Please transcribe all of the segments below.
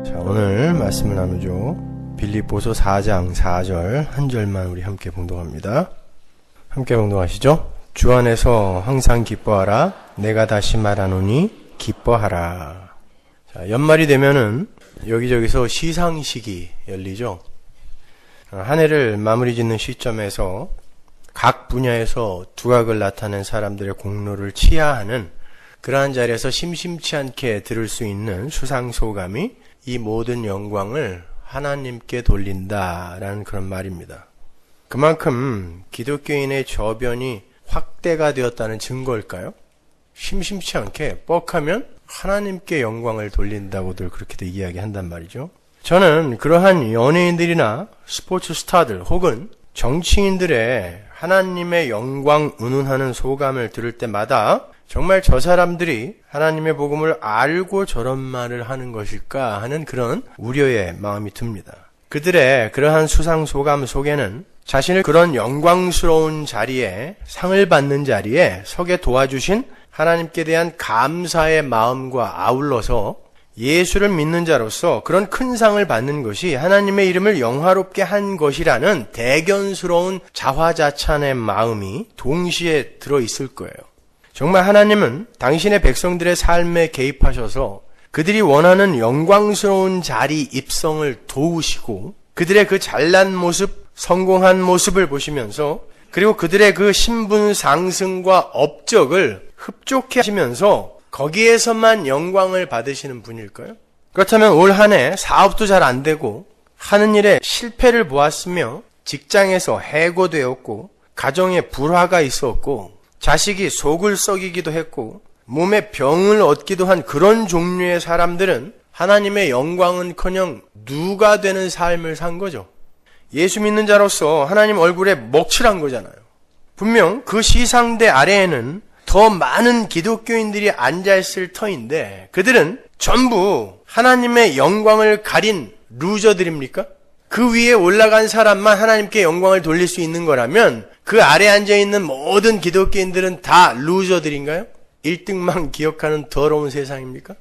자, 오늘 말씀을 나누죠. 빌립보서 4장 4절 한 절만 우리 함께 봉독합니다. 함께 봉독하시죠. 주 안에서 항상 기뻐하라. 내가 다시 말하노니 기뻐하라. 자, 연말이 되면은 여기저기서 시상식이 열리죠. 한 해를 마무리 짓는 시점에서 각 분야에서 두각을 나타낸 사람들의 공로를 치하하는 그러한 자리에서 심심치 않게 들을 수 있는 수상소감이 이 모든 영광을 하나님께 돌린다라는 그런 말입니다. 그만큼 기독교인의 저변이 확대가 되었다는 증거일까요? 심심치 않게 뻑하면 하나님께 영광을 돌린다고들 그렇게도 이야기한단 말이죠. 저는 그러한 연예인들이나 스포츠 스타들 혹은 정치인들의 하나님의 영광 운운하는 소감을 들을 때마다 정말 저 사람들이 하나님의 복음을 알고 저런 말을 하는 것일까 하는 그런 우려의 마음이 듭니다. 그들의 그러한 수상소감 속에는 자신을 그런 영광스러운 자리에, 상을 받는 자리에 서게 도와주신 하나님께 대한 감사의 마음과 아울러서 예수를 믿는 자로서 그런 큰 상을 받는 것이 하나님의 이름을 영화롭게 한 것이라는 대견스러운 자화자찬의 마음이 동시에 들어있을 거예요. 정말 하나님은 당신의 백성들의 삶에 개입하셔서 그들이 원하는 영광스러운 자리 입성을 도우시고 그들의 그 잘난 모습, 성공한 모습을 보시면서 그리고 그들의 그 신분 상승과 업적을 흡족해 하시면서 거기에서만 영광을 받으시는 분일까요? 그렇다면 올 한 해 사업도 잘 안 되고 하는 일에 실패를 보았으며 직장에서 해고되었고 가정에 불화가 있었고 자식이 속을 썩이기도 했고 몸에 병을 얻기도 한 그런 종류의 사람들은 하나님의 영광은커녕 누가 되는 삶을 산 거죠. 예수 믿는 자로서 하나님 얼굴에 먹칠한 거잖아요. 분명 그 시상대 아래에는 더 많은 기독교인들이 앉아있을 터인데 그들은 전부 하나님의 영광을 가린 루저들입니까? 그 위에 올라간 사람만 하나님께 영광을 돌릴 수 있는 거라면 그 아래 앉아있는 모든 기독교인들은 다 루저들인가요? 1등만 기억하는 더러운 세상입니까?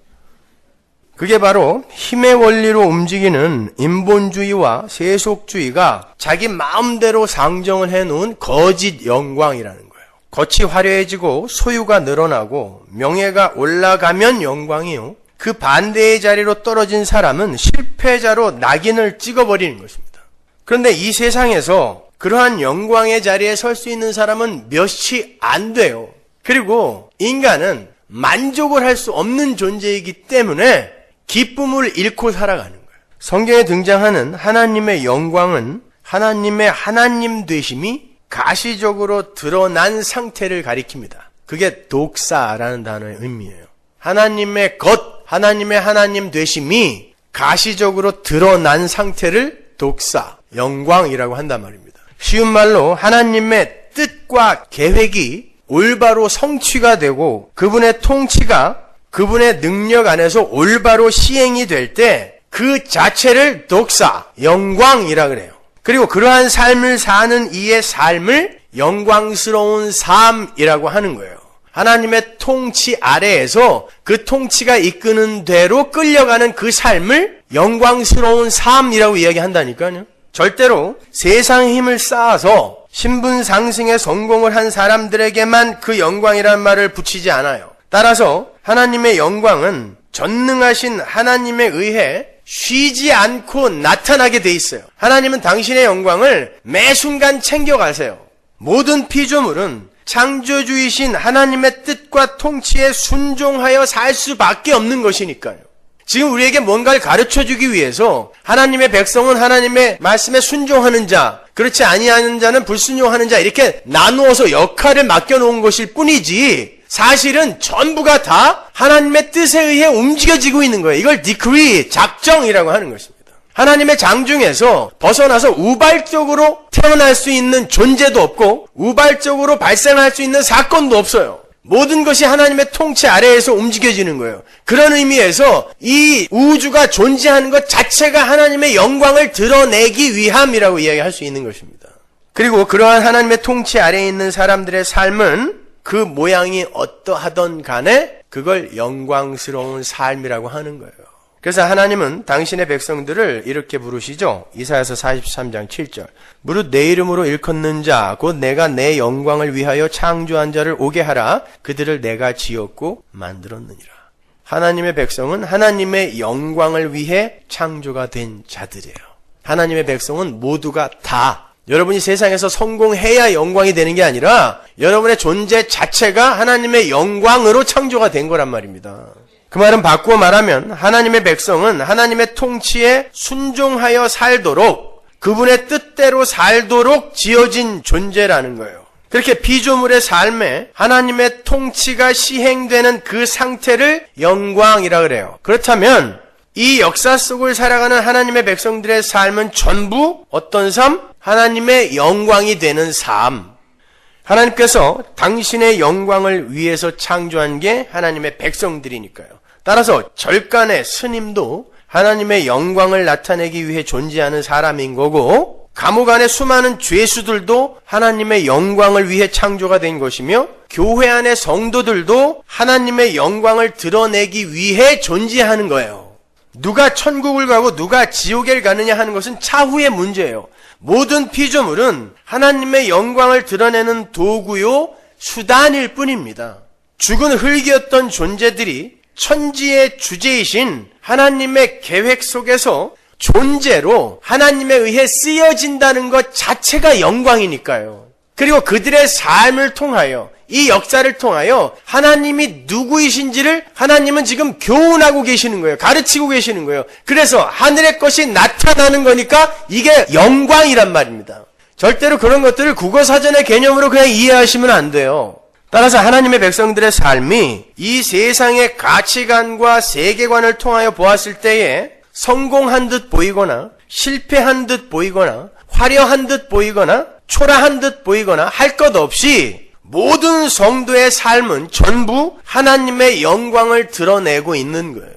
그게 바로 힘의 원리로 움직이는 인본주의와 세속주의가 자기 마음대로 상정을 해놓은 거짓 영광이라는 거예요. 겉이 화려해지고 소유가 늘어나고 명예가 올라가면 영광이요. 그 반대의 자리로 떨어진 사람은 실패자로 낙인을 찍어버리는 것입니다. 그런데 이 세상에서 그러한 영광의 자리에 설 수 있는 사람은 몇이 안 돼요. 그리고 인간은 만족을 할 수 없는 존재이기 때문에 기쁨을 잃고 살아가는 거예요. 성경에 등장하는 하나님의 영광은 하나님의 하나님 되심이 가시적으로 드러난 상태를 가리킵니다. 그게 독사라는 단어의 의미예요. 하나님의 것, 하나님의 하나님 되심이 가시적으로 드러난 상태를 독사, 영광이라고 한단 말입니다. 쉬운 말로 하나님의 뜻과 계획이 올바로 성취가 되고 그분의 통치가 그분의 능력 안에서 올바로 시행이 될 때 그 자체를 독사, 영광이라 그래요. 그리고 그러한 삶을 사는 이의 삶을 영광스러운 삶이라고 하는 거예요. 하나님의 통치 아래에서 그 통치가 이끄는 대로 끌려가는 그 삶을 영광스러운 삶이라고 이야기한다니까요. 절대로 세상의 힘을 쌓아서 신분 상승에 성공을 한 사람들에게만 그 영광이라는 말을 붙이지 않아요. 따라서 하나님의 영광은 전능하신 하나님에 의해 쉬지 않고 나타나게 돼 있어요. 하나님은 당신의 영광을 매 순간 챙겨가세요. 모든 피조물은 창조주이신 하나님의 뜻과 통치에 순종하여 살 수밖에 없는 것이니까요. 지금 우리에게 뭔가를 가르쳐주기 위해서 하나님의 백성은 하나님의 말씀에 순종하는 자, 그렇지 아니하는 자는 불순종하는 자 이렇게 나누어서 역할을 맡겨놓은 것일 뿐이지 사실은 전부가 다 하나님의 뜻에 의해 움직여지고 있는 거예요. 이걸 decree, 작정이라고 하는 것입니다. 하나님의 장중에서 벗어나서 우발적으로 태어날 수 있는 존재도 없고 우발적으로 발생할 수 있는 사건도 없어요. 모든 것이 하나님의 통치 아래에서 움직여지는 거예요. 그런 의미에서 이 우주가 존재하는 것 자체가 하나님의 영광을 드러내기 위함이라고 이야기할 수 있는 것입니다. 그리고 그러한 하나님의 통치 아래에 있는 사람들의 삶은 그 모양이 어떠하던 간에 그걸 영광스러운 삶이라고 하는 거예요. 그래서 하나님은 당신의 백성들을 이렇게 부르시죠. 이사야서 43장 7절. 무릇 내 이름으로 일컫는 자 곧 내가 내 영광을 위하여 창조한 자를 오게 하라. 그들을 내가 지었고 만들었느니라. 하나님의 백성은 하나님의 영광을 위해 창조가 된 자들이에요. 하나님의 백성은 모두가 다 여러분이 세상에서 성공해야 영광이 되는 게 아니라 여러분의 존재 자체가 하나님의 영광으로 창조가 된 거란 말입니다. 그 말은 바꾸어 말하면 하나님의 백성은 하나님의 통치에 순종하여 살도록 그분의 뜻대로 살도록 지어진 존재라는 거예요. 그렇게 피조물의 삶에 하나님의 통치가 시행되는 그 상태를 영광이라 그래요. 그렇다면 이 역사 속을 살아가는 하나님의 백성들의 삶은 전부 어떤 삶? 하나님의 영광이 되는 삶. 하나님께서 당신의 영광을 위해서 창조한 게 하나님의 백성들이니까요. 따라서 절간의 스님도 하나님의 영광을 나타내기 위해 존재하는 사람인 거고, 감옥 안에 수많은 죄수들도 하나님의 영광을 위해 창조가 된 것이며, 교회 안의 성도들도 하나님의 영광을 드러내기 위해 존재하는 거예요. 누가 천국을 가고 누가 지옥에 가느냐 하는 것은 차후의 문제예요. 모든 피조물은 하나님의 영광을 드러내는 도구요 수단일 뿐입니다. 죽은 흙이었던 존재들이 천지의 주제이신 하나님의 계획 속에서 존재로 하나님에 의해 쓰여진다는 것 자체가 영광이니까요. 그리고 그들의 삶을 통하여, 이 역사를 통하여 하나님이 누구이신지를 하나님은 지금 교훈하고 계시는 거예요. 가르치고 계시는 거예요. 그래서 하늘의 것이 나타나는 거니까 이게 영광이란 말입니다. 절대로 그런 것들을 국어사전의 개념으로 그냥 이해하시면 안 돼요. 따라서 하나님의 백성들의 삶이 이 세상의 가치관과 세계관을 통하여 보았을 때에 성공한 듯 보이거나 실패한 듯 보이거나 화려한 듯 보이거나 초라한 듯 보이거나 할 것 없이 모든 성도의 삶은 전부 하나님의 영광을 드러내고 있는 거예요.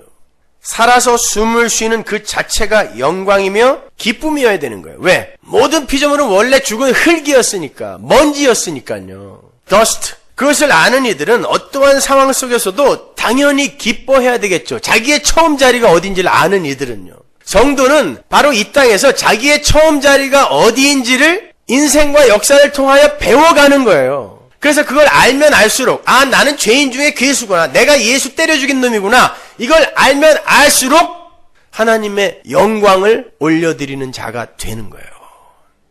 살아서 숨을 쉬는 그 자체가 영광이며 기쁨이어야 되는 거예요. 왜? 모든 피조물은 원래 죽은 흙이었으니까, 먼지였으니까요. dust. 그것을 아는 이들은 어떠한 상황 속에서도 당연히 기뻐해야 되겠죠. 자기의 처음 자리가 어딘지를 아는 이들은요. 성도는 바로 이 땅에서 자기의 처음 자리가 어디인지를 인생과 역사를 통하여 배워가는 거예요. 그래서 그걸 알면 알수록, 아, 나는 죄인 중에 괴수구나, 내가 예수 때려 죽인 놈이구나, 이걸 알면 알수록 하나님의 영광을 올려드리는 자가 되는 거예요.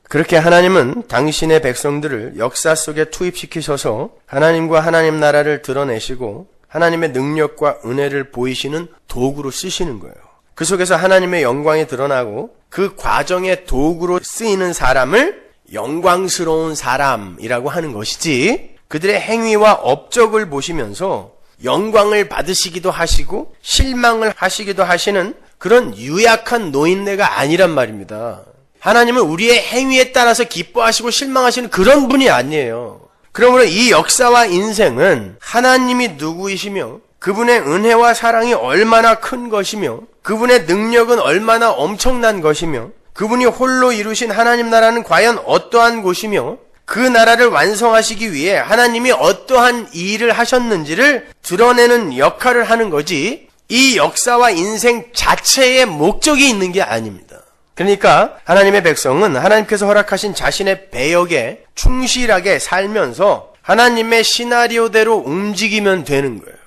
그렇게 하나님은 당신의 백성들을 역사 속에 투입시키셔서 하나님과 하나님 나라를 드러내시고 하나님의 능력과 은혜를 보이시는 도구로 쓰시는 거예요. 그 속에서 하나님의 영광이 드러나고 그 과정의 도구로 쓰이는 사람을 영광스러운 사람이라고 하는 것이지, 그들의 행위와 업적을 보시면서 영광을 받으시기도 하시고 실망을 하시기도 하시는 그런 유약한 노인네가 아니란 말입니다. 하나님은 우리의 행위에 따라서 기뻐하시고 실망하시는 그런 분이 아니에요. 그러므로 이 역사와 인생은 하나님이 누구이시며 그분의 은혜와 사랑이 얼마나 큰 것이며 그분의 능력은 얼마나 엄청난 것이며 그분이 홀로 이루신 하나님 나라는 과연 어떠한 곳이며 그 나라를 완성하시기 위해 하나님이 어떠한 일을 하셨는지를 드러내는 역할을 하는 거지, 이 역사와 인생 자체에 목적이 있는 게 아닙니다. 그러니까 하나님의 백성은 하나님께서 허락하신 자신의 배역에 충실하게 살면서 하나님의 시나리오대로 움직이면 되는 거예요.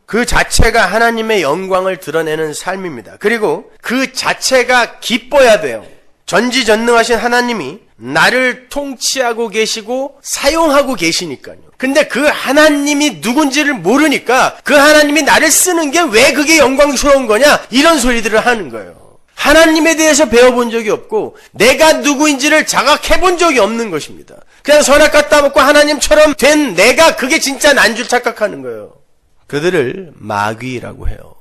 그 자체가 하나님의 영광을 드러내는 삶입니다. 그리고 그 자체가 기뻐야 돼요. 전지전능하신 하나님이 나를 통치하고 계시고 사용하고 계시니까요. 근데 그 하나님이 누군지를 모르니까 그 하나님이 나를 쓰는 게 왜 그게 영광스러운 거냐, 이런 소리들을 하는 거예요. 하나님에 대해서 배워본 적이 없고 내가 누구인지를 자각해 본 적이 없는 것입니다. 그냥 선악 갖다 먹고 하나님처럼 된 내가 그게 진짜 난 줄 착각하는 거예요. 그들을 마귀라고 해요.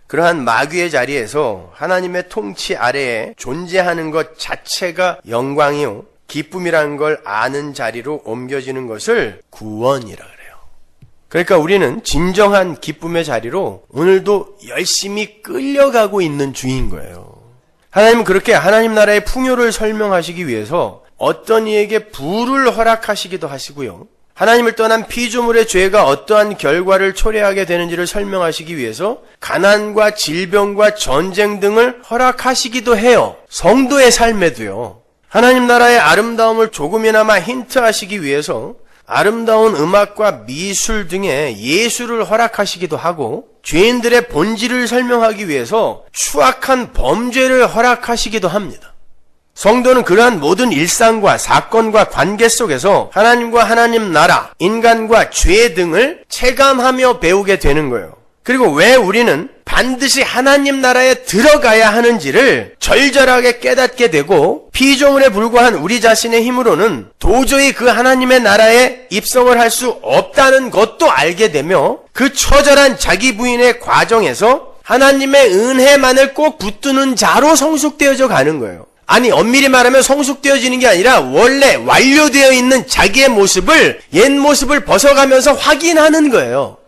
그러한 마귀의 자리에서 하나님의 통치 아래에 존재하는 것 자체가 영광이요 기쁨이라는 걸 아는 자리로 옮겨지는 것을 구원이라 그래요. 그러니까 우리는 진정한 기쁨의 자리로 오늘도 열심히 끌려가고 있는 중인 거예요. 하나님은 그렇게 하나님 나라의 풍요를 설명하시기 위해서 어떤 이에게 부를 허락하시기도 하시고요, 하나님을 떠난 피조물의 죄가 어떠한 결과를 초래하게 되는지를 설명하시기 위해서 가난과 질병과 전쟁 등을 허락하시기도 해요. 성도의 삶에도요. 하나님 나라의 아름다움을 조금이나마 힌트하시기 위해서 아름다운 음악과 미술 등의 예술을 허락하시기도 하고, 죄인들의 본질을 설명하기 위해서 추악한 범죄를 허락하시기도 합니다. 성도는 그러한 모든 일상과 사건과 관계 속에서 하나님과 하나님 나라, 인간과 죄 등을 체감하며 배우게 되는 거예요. 그리고 왜 우리는 반드시 하나님 나라에 들어가야 하는지를 절절하게 깨닫게 되고, 피조물에 불과한 우리 자신의 힘으로는 도저히 그 하나님의 나라에 입성을 할 수 없다는 것도 알게 되며, 그 처절한 자기 부인의 과정에서 하나님의 은혜만을 꼭 붙드는 자로 성숙되어져 가는 거예요. 아니, 엄밀히 말하면 성숙되어지는 게 아니라 원래 완료되어 있는 자기의 모습을, 옛 모습을 벗어가면서 확인하는 거예요.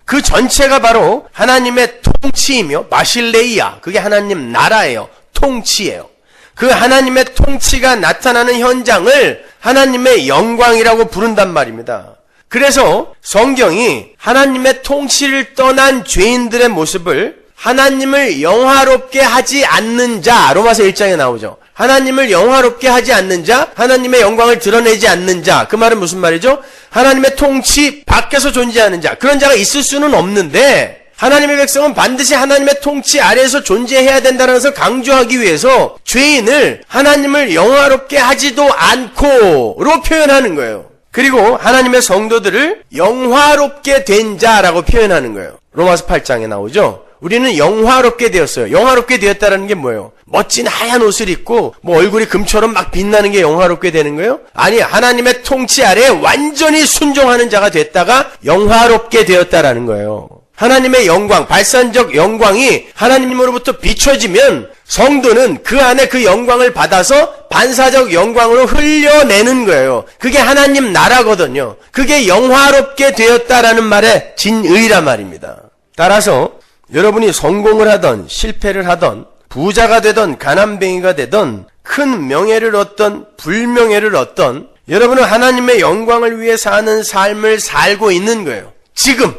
그 전체가 바로 하나님의 통치이며, 마실레이아, 그게 하나님 나라예요. 통치예요. 그 하나님의 통치가 나타나는 현장을 하나님의 영광이라고 부른단 말입니다. 그래서 성경이 하나님의 통치를 떠난 죄인들의 모습을 하나님을 영화롭게 하지 않는 자, 로마서 1장에 나오죠. 하나님을 영화롭게 하지 않는 자, 하나님의 영광을 드러내지 않는 자. 그 말은 무슨 말이죠? 하나님의 통치 밖에서 존재하는 자, 그런 자가 있을 수는 없는데, 하나님의 백성은 반드시 하나님의 통치 아래에서 존재해야 된다는 것을 강조하기 위해서 죄인을 하나님을 영화롭게 하지도 않고로 표현하는 거예요. 그리고 하나님의 성도들을 영화롭게 된 자라고 표현하는 거예요. 로마서 8장에 나오죠. 우리는 영화롭게 되었어요. 영화롭게 되었다는 게 뭐예요? 멋진 하얀 옷을 입고 얼굴이 금처럼 막 빛나는 게 영화롭게 되는 거예요? 아니, 하나님의 통치 아래에 완전히 순종하는 자가 됐다가 영화롭게 되었다라는 거예요. 하나님의 영광, 발산적 영광이 하나님으로부터 비춰지면 성도는 그 안에 그 영광을 받아서 반사적 영광으로 흘려내는 거예요. 그게 하나님 나라거든요. 그게 영화롭게 되었다라는 말의 진의란 말입니다. 따라서 여러분이 성공을 하던 실패를 하던 부자가 되던 가난뱅이가 되던 큰 명예를 얻던 불명예를 얻던, 여러분은 하나님의 영광을 위해 사는 삶을 살고 있는 거예요. 지금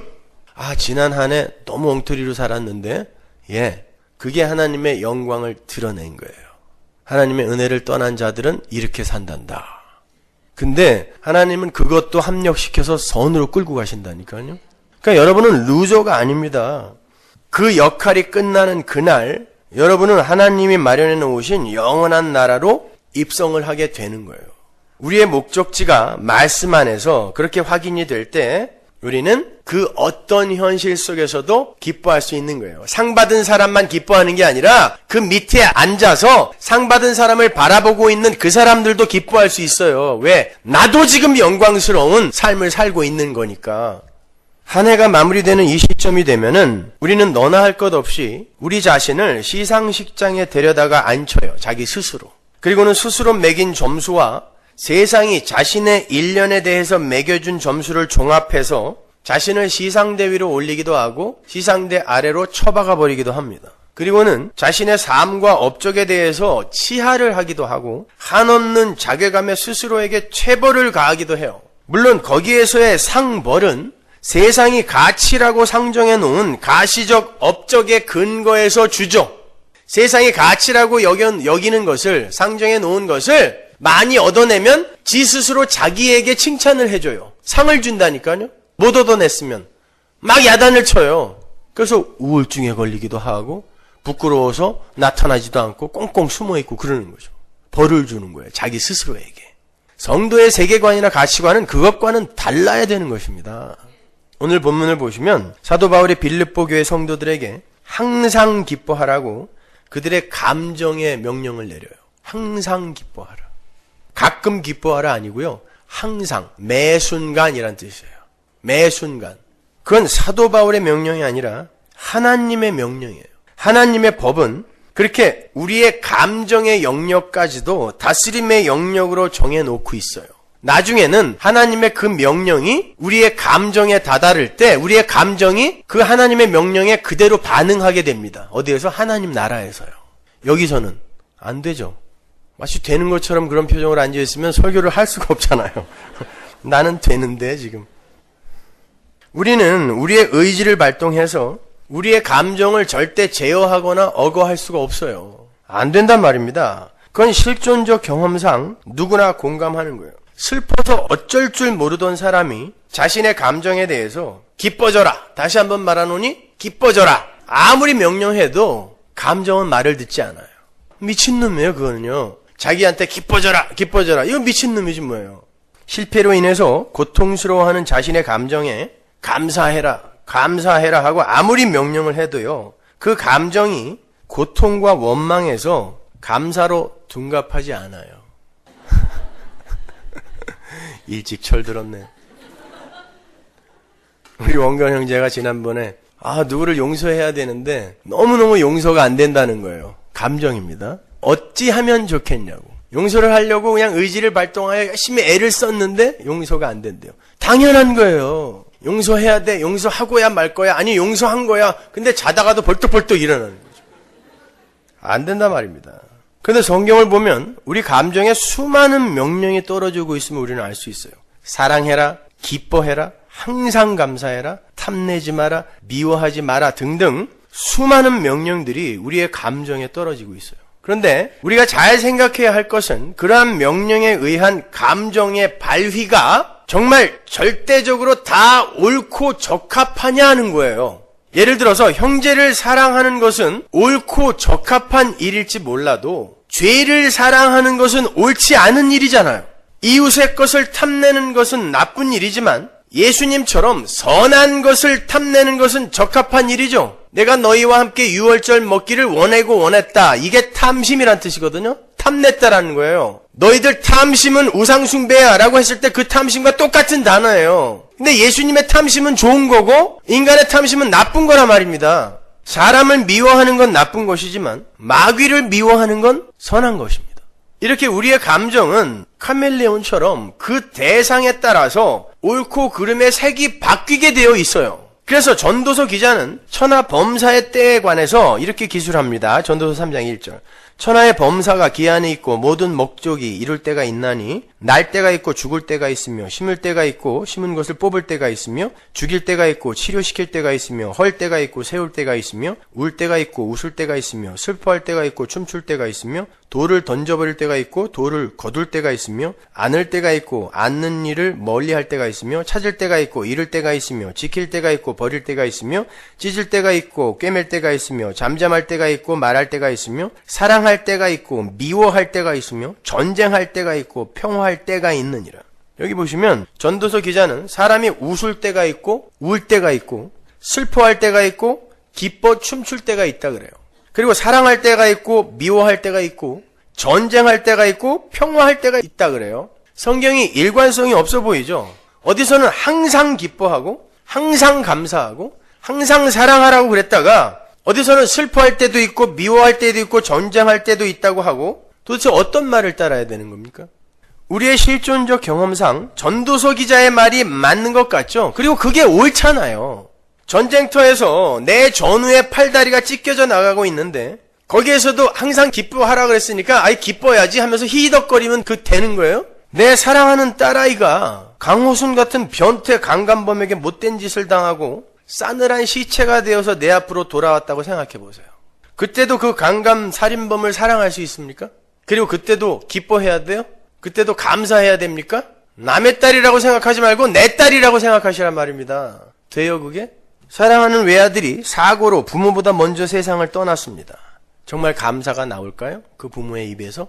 지난 한 해 너무 엉터리로 살았는데, 그게 하나님의 영광을 드러낸 거예요. 하나님의 은혜를 떠난 자들은 이렇게 산단다. 근데 하나님은 그것도 합력시켜서 선으로 끌고 가신다니까요. 그러니까 여러분은 루저가 아닙니다. 그 역할이 끝나는 그날 여러분은 하나님이 마련해 놓으신 영원한 나라로 입성을 하게 되는 거예요. 우리의 목적지가 말씀 안에서 그렇게 확인이 될 때 우리는 그 어떤 현실 속에서도 기뻐할 수 있는 거예요. 상 받은 사람만 기뻐하는 게 아니라 그 밑에 앉아서 상 받은 사람을 바라보고 있는 그 사람들도 기뻐할 수 있어요. 왜? 나도 지금 영광스러운 삶을 살고 있는 거니까. 한 해가 마무리되는 이 시점이 되면은 우리는 너나 할 것 없이 우리 자신을 시상식장에 데려다가 앉혀요. 자기 스스로. 그리고는 스스로 매긴 점수와 세상이 자신의 일련에 대해서 매겨준 점수를 종합해서 자신을 시상대 위로 올리기도 하고 시상대 아래로 처박아 버리기도 합니다. 그리고는 자신의 삶과 업적에 대해서 치하를 하기도 하고 한없는 자괴감에 스스로에게 체벌을 가하기도 해요. 물론 거기에서의 상벌은 세상이 가치라고 상정해 놓은 가시적 업적의 근거에서 주죠. 세상이 가치라고 여기는 것을, 상정해 놓은 것을 많이 얻어내면 지 스스로 자기에게 칭찬을 해줘요. 상을 준다니까요. 못 얻어냈으면 막 야단을 쳐요. 그래서 우울증에 걸리기도 하고 부끄러워서 나타나지도 않고 꽁꽁 숨어있고 그러는 거죠. 벌을 주는 거예요. 자기 스스로에게. 성도의 세계관이나 가치관은 그것과는 달라야 되는 것입니다. 오늘 본문을 보시면 사도 바울이 빌립보 교회 성도들에게 항상 기뻐하라고 그들의 감정의 명령을 내려요. 항상 기뻐하라. 가끔 기뻐하라 아니고요. 항상, 매순간이란 뜻이에요. 매순간. 그건 사도 바울의 명령이 아니라 하나님의 명령이에요. 하나님의 법은 그렇게 우리의 감정의 영역까지도 다스림의 영역으로 정해놓고 있어요. 나중에는 하나님의 그 명령이 우리의 감정에 다다를 때 우리의 감정이 그 하나님의 명령에 그대로 반응하게 됩니다. 어디에서? 하나님 나라에서요. 여기서는 안 되죠. 마치 되는 것처럼 그런 표정을 앉아있으면 설교를 할 수가 없잖아요. 나는 되는데 지금. 우리는 우리의 의지를 발동해서 우리의 감정을 절대 제어하거나 억어할 수가 없어요. 안 된단 말입니다. 그건 실존적 경험상 누구나 공감하는 거예요. 슬퍼서 어쩔 줄 모르던 사람이 자신의 감정에 대해서 기뻐져라. 다시 한번 말하노니 기뻐져라. 아무리 명령해도 감정은 말을 듣지 않아요. 미친놈이에요, 그거는요. 자기한테 기뻐져라, 기뻐져라. 이건 미친놈이지 뭐예요. 실패로 인해서 고통스러워하는 자신의 감정에 감사해라, 감사해라 하고 아무리 명령을 해도요. 그 감정이 고통과 원망에서 감사로 둔갑하지 않아요. 일찍 철들었네. 우리 원건 형제가 지난번에 누구를 용서해야 되는데 너무너무 용서가 안 된다는 거예요. 감정입니다. 어찌 하면 좋겠냐고. 용서를 하려고 그냥 의지를 발동하여 열심히 애를 썼는데 용서가 안 된대요. 당연한 거예요. 용서해야 돼. 용서하고야 말 거야. 아니 용서한 거야. 근데 자다가도 벌떡벌떡 일어나는 거죠. 안 된단 말입니다. 그런데 성경을 보면 우리 감정에 수많은 명령이 떨어지고 있으면 우리는 알 수 있어요. 사랑해라, 기뻐해라, 항상 감사해라, 탐내지 마라, 미워하지 마라 등등 수많은 명령들이 우리의 감정에 떨어지고 있어요. 그런데 우리가 잘 생각해야 할 것은 그러한 명령에 의한 감정의 발휘가 정말 절대적으로 다 옳고 적합하냐 하는 거예요. 예를 들어서 형제를 사랑하는 것은 옳고 적합한 일일지 몰라도 죄를 사랑하는 것은 옳지 않은 일이잖아요. 이웃의 것을 탐내는 것은 나쁜 일이지만 예수님처럼 선한 것을 탐내는 것은 적합한 일이죠. 내가 너희와 함께 유월절 먹기를 원하고 원했다. 이게 탐심이란 뜻이거든요. 탐냈다라는 거예요. 너희들 탐심은 우상숭배야 라고 했을 때 그 탐심과 똑같은 단어예요. 근데 예수님의 탐심은 좋은 거고 인간의 탐심은 나쁜 거란 말입니다. 사람을 미워하는 건 나쁜 것이지만 마귀를 미워하는 건 선한 것입니다. 이렇게 우리의 감정은 카멜레온처럼 그 대상에 따라서 옳고 그름의 색이 바뀌게 되어 있어요. 그래서 전도서 기자는 천하 범사의 때에 관해서 이렇게 기술합니다. 전도서 3장 1절. 천하의 범사가 기한이 있고 모든 목적이 이룰 때가 있나니 날 때가 있고 죽을 때가 있으며 심을 때가 있고 심은 것을 뽑을 때가 있으며 죽일 때가 있고 치료시킬 때가 있으며 헐 때가 있고 세울 때가 있으며 울 때가 있고 웃을 때가 있으며 슬퍼할 때가 있고 춤출 때가 있으며 돌을 던져버릴 때가 있고 돌을 거둘 때가 있으며 안을 때가 있고 앉는 일을 멀리할 때가 있으며 찾을 때가 있고 잃을 때가 있으며 지킬 때가 있고 버릴 때가 있으며 찢을 때가 있고 꿰맬 때가 있으며 잠잠할 때가 있고 말할 때가 있으며 사랑할 때가 있고 미워할 때가 있으며 전쟁할 때가 있고 평화할 때가 있느니라. 여기 보시면 전도서 기자는 사람이 웃을 때가 있고 울 때가 있고 슬퍼할 때가 있고 기뻐 춤출 때가 있다 그래요. 그리고 사랑할 때가 있고 미워할 때가 있고 전쟁할 때가 있고 평화할 때가 있다 그래요. 성경이 일관성이 없어 보이죠. 어디서는 항상 기뻐하고 항상 감사하고 항상 사랑하라고 그랬다가 어디서는 슬퍼할 때도 있고 미워할 때도 있고 전쟁할 때도 있다고 하고 도대체 어떤 말을 따라야 되는 겁니까? 우리의 실존적 경험상 전도서 기자의 말이 맞는 것 같죠? 그리고 그게 옳잖아요. 전쟁터에서 내 전우의 팔다리가 찢겨져 나가고 있는데 거기에서도 항상 기뻐하라 그랬으니까 아이 기뻐야지 하면서 히덕거리면 그 되는 거예요? 내 사랑하는 딸아이가 강호순 같은 변태 강간범에게 못된 짓을 당하고 싸늘한 시체가 되어서 내 앞으로 돌아왔다고 생각해 보세요. 그때도 그 강간 살인범을 사랑할 수 있습니까? 그리고 그때도 기뻐해야 돼요? 그때도 감사해야 됩니까? 남의 딸이라고 생각하지 말고 내 딸이라고 생각하시란 말입니다. 돼요 그게? 사랑하는 외아들이 사고로 부모보다 먼저 세상을 떠났습니다. 정말 감사가 나올까요? 그 부모의 입에서?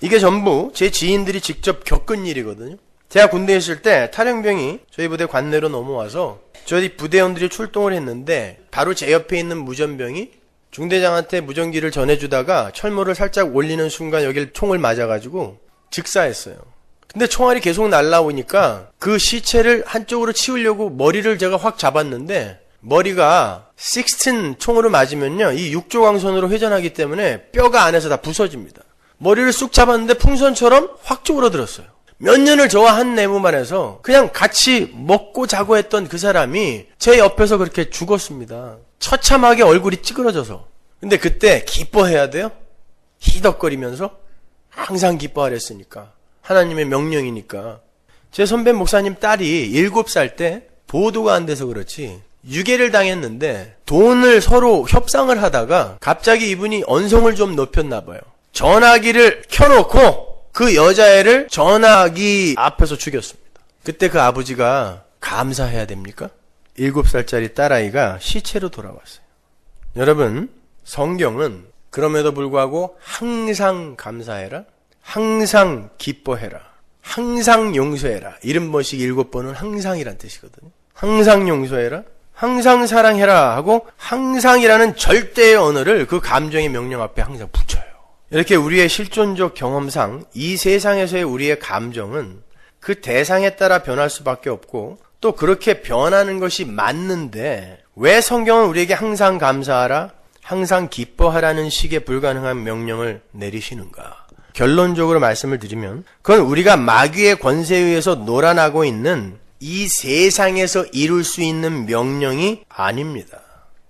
이게 전부 제 지인들이 직접 겪은 일이거든요. 제가 군대에 있을 때 탈영병이 저희 부대 관내로 넘어와서 저희 부대원들이 출동을 했는데 바로 제 옆에 있는 무전병이 중대장한테 무전기를 전해주다가 철모를 살짝 올리는 순간 여길 총을 맞아가지고 즉사했어요. 근데 총알이 계속 날라오니까 그 시체를 한쪽으로 치우려고 머리를 제가 확 잡았는데 머리가 16 총으로 맞으면요 이 육조광선으로 회전하기 때문에 뼈가 안에서 다 부서집니다. 머리를 쑥 잡았는데 풍선처럼 확 쪼그러들었어요. 몇 년을 저와 한 내무만 해서 그냥 같이 먹고 자고 했던 그 사람이 제 옆에서 그렇게 죽었습니다. 처참하게 얼굴이 찌그러져서. 근데 그때 기뻐해야 돼요? 히덕거리면서? 항상 기뻐하랬으니까. 하나님의 명령이니까. 제 선배 목사님 딸이 7살 때 보도가 안 돼서 그렇지 유괴를 당했는데 돈을 서로 협상을 하다가 갑자기 이분이 언성을 좀 높였나 봐요. 전화기를 켜놓고 그 여자애를 전화기 앞에서 죽였습니다. 그때 그 아버지가 감사해야 됩니까? 7살짜리 딸아이가 시체로 돌아왔어요. 여러분, 성경은 그럼에도 불구하고 항상 감사해라, 항상 기뻐해라, 항상 용서해라. 70번씩 7번은 항상이란 뜻이거든요. 항상 용서해라, 항상 사랑해라 하고 항상이라는 절대의 언어를 그 감정의 명령 앞에 항상 붙여요. 이렇게 우리의 실존적 경험상 이 세상에서의 우리의 감정은 그 대상에 따라 변할 수밖에 없고 또 그렇게 변하는 것이 맞는데 왜 성경은 우리에게 항상 감사하라, 항상 기뻐하라는 식의 불가능한 명령을 내리시는가? 결론적으로 말씀을 드리면 그건 우리가 마귀의 권세에 의해서 놀아나고 있는 이 세상에서 이룰 수 있는 명령이 아닙니다.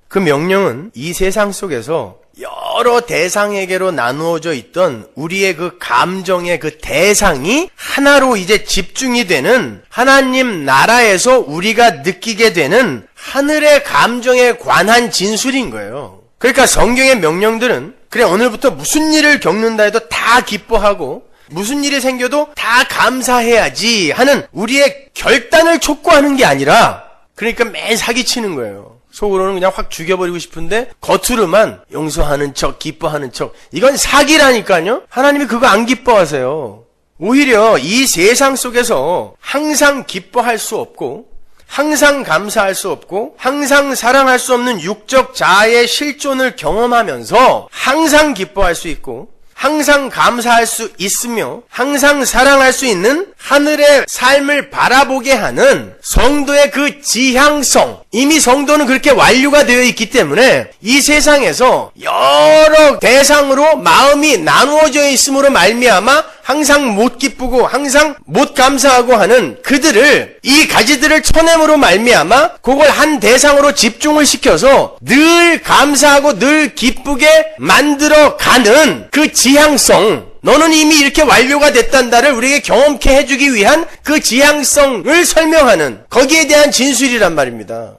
그 명령은 이 세상 속에서 여러 대상에게로 나누어져 있던 우리의 그 감정의 그 대상이 하나로 이제 집중이 되는 하나님 나라에서 우리가 느끼게 되는 하늘의 감정에 관한 진술인 거예요. 그러니까 성경의 명령들은 그래 오늘부터 무슨 일을 겪는다 해도 다 기뻐하고 무슨 일이 생겨도 다 감사해야지 하는 우리의 결단을 촉구하는 게 아니라 그러니까 매일 사기치는 거예요. 속으로는 그냥 확 죽여버리고 싶은데 겉으로만 용서하는 척, 기뻐하는 척. 이건 사기라니까요. 하나님이 그거 안 기뻐하세요. 오히려 이 세상 속에서 항상 기뻐할 수 없고 항상 감사할 수 없고 항상 사랑할 수 없는 육적 자아의 실존을 경험하면서 항상 기뻐할 수 있고 항상 감사할 수 있으며 항상 사랑할 수 있는 하늘의 삶을 바라보게 하는 성도의 그 지향성, 이미 성도는 그렇게 완료가 되어 있기 때문에 이 세상에서 여러 대상으로 마음이 나누어져 있음으로 말미암아 항상 못 기쁘고 항상 못 감사하고 하는 그들을 이 가지들을 쳐냄으로 말미암아 그걸 한 대상으로 집중을 시켜서 늘 감사하고 늘 기쁘게 만들어가는 그 지향성, 너는 이미 이렇게 완료가 됐단다를 우리에게 경험케 해주기 위한 그 지향성을 설명하는 거기에 대한 진술이란 말입니다.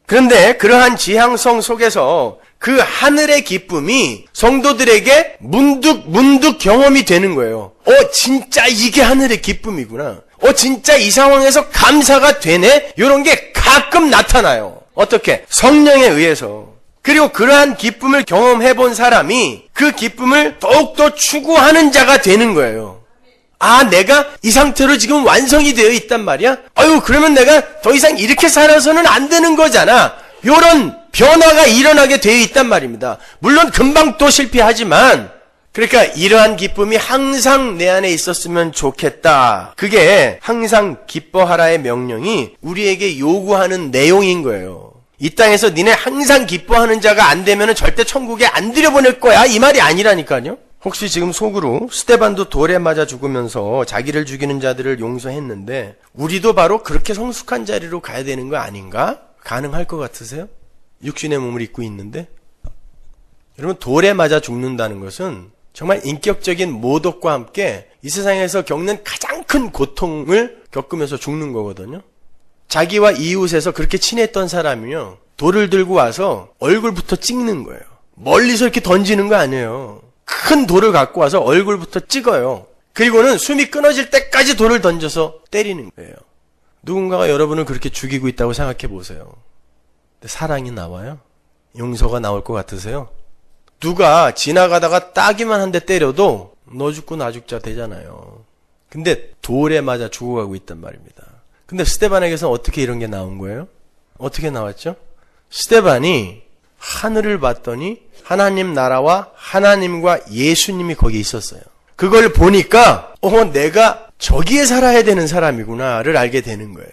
그런데 그러한 지향성 속에서 그 하늘의 기쁨이 성도들에게 문득 경험이 되는 거예요. 진짜 이게 하늘의 기쁨이구나. 진짜 이 상황에서 감사가 되네? 이런 게 가끔 나타나요. 어떻게? 성령에 의해서. 그리고 그러한 기쁨을 경험해 본 사람이 그 기쁨을 더욱더 추구하는 자가 되는 거예요. 내가 이 상태로 지금 완성이 되어 있단 말이야? 그러면 내가 더 이상 이렇게 살아서는 안 되는 거잖아. 요런 변화가 일어나게 되어 있단 말입니다. 물론 금방 또 실패하지만, 그러니까 이러한 기쁨이 항상 내 안에 있었으면 좋겠다. 그게 항상 기뻐하라의 명령이 우리에게 요구하는 내용인 거예요. 이 땅에서 니네 항상 기뻐하는 자가 안 되면 절대 천국에 안 들여보낼 거야. 이 말이 아니라니까요. 혹시 지금 속으로 스데반도 돌에 맞아 죽으면서 자기를 죽이는 자들을 용서했는데 우리도 바로 그렇게 성숙한 자리로 가야 되는 거 아닌가? 가능할 것 같으세요? 육신의 몸을 입고 있는데? 여러분, 돌에 맞아 죽는다는 것은 정말 인격적인 모독과 함께 이 세상에서 겪는 가장 큰 고통을 겪으면서 죽는 거거든요. 자기와 이웃에서 그렇게 친했던 사람이요, 돌을 들고 와서 얼굴부터 찍는 거예요. 멀리서 이렇게 던지는 거 아니에요. 큰 돌을 갖고 와서 얼굴부터 찍어요. 그리고는 숨이 끊어질 때까지 돌을 던져서 때리는 거예요. 누군가가 여러분을 그렇게 죽이고 있다고 생각해 보세요. 근데 사랑이 나와요? 용서가 나올 것 같으세요? 누가 지나가다가 따기만 한 대 때려도 너 죽고 나 죽자 되잖아요. 근데 돌에 맞아 죽어가고 있단 말입니다. 근데 스데반에게서는 어떻게 이런 게 나온 거예요? 어떻게 나왔죠? 스데반이 하늘을 봤더니 하나님 나라와 하나님과 예수님이 거기 있었어요. 그걸 보니까 내가 저기에 살아야 되는 사람이구나를 알게 되는 거예요.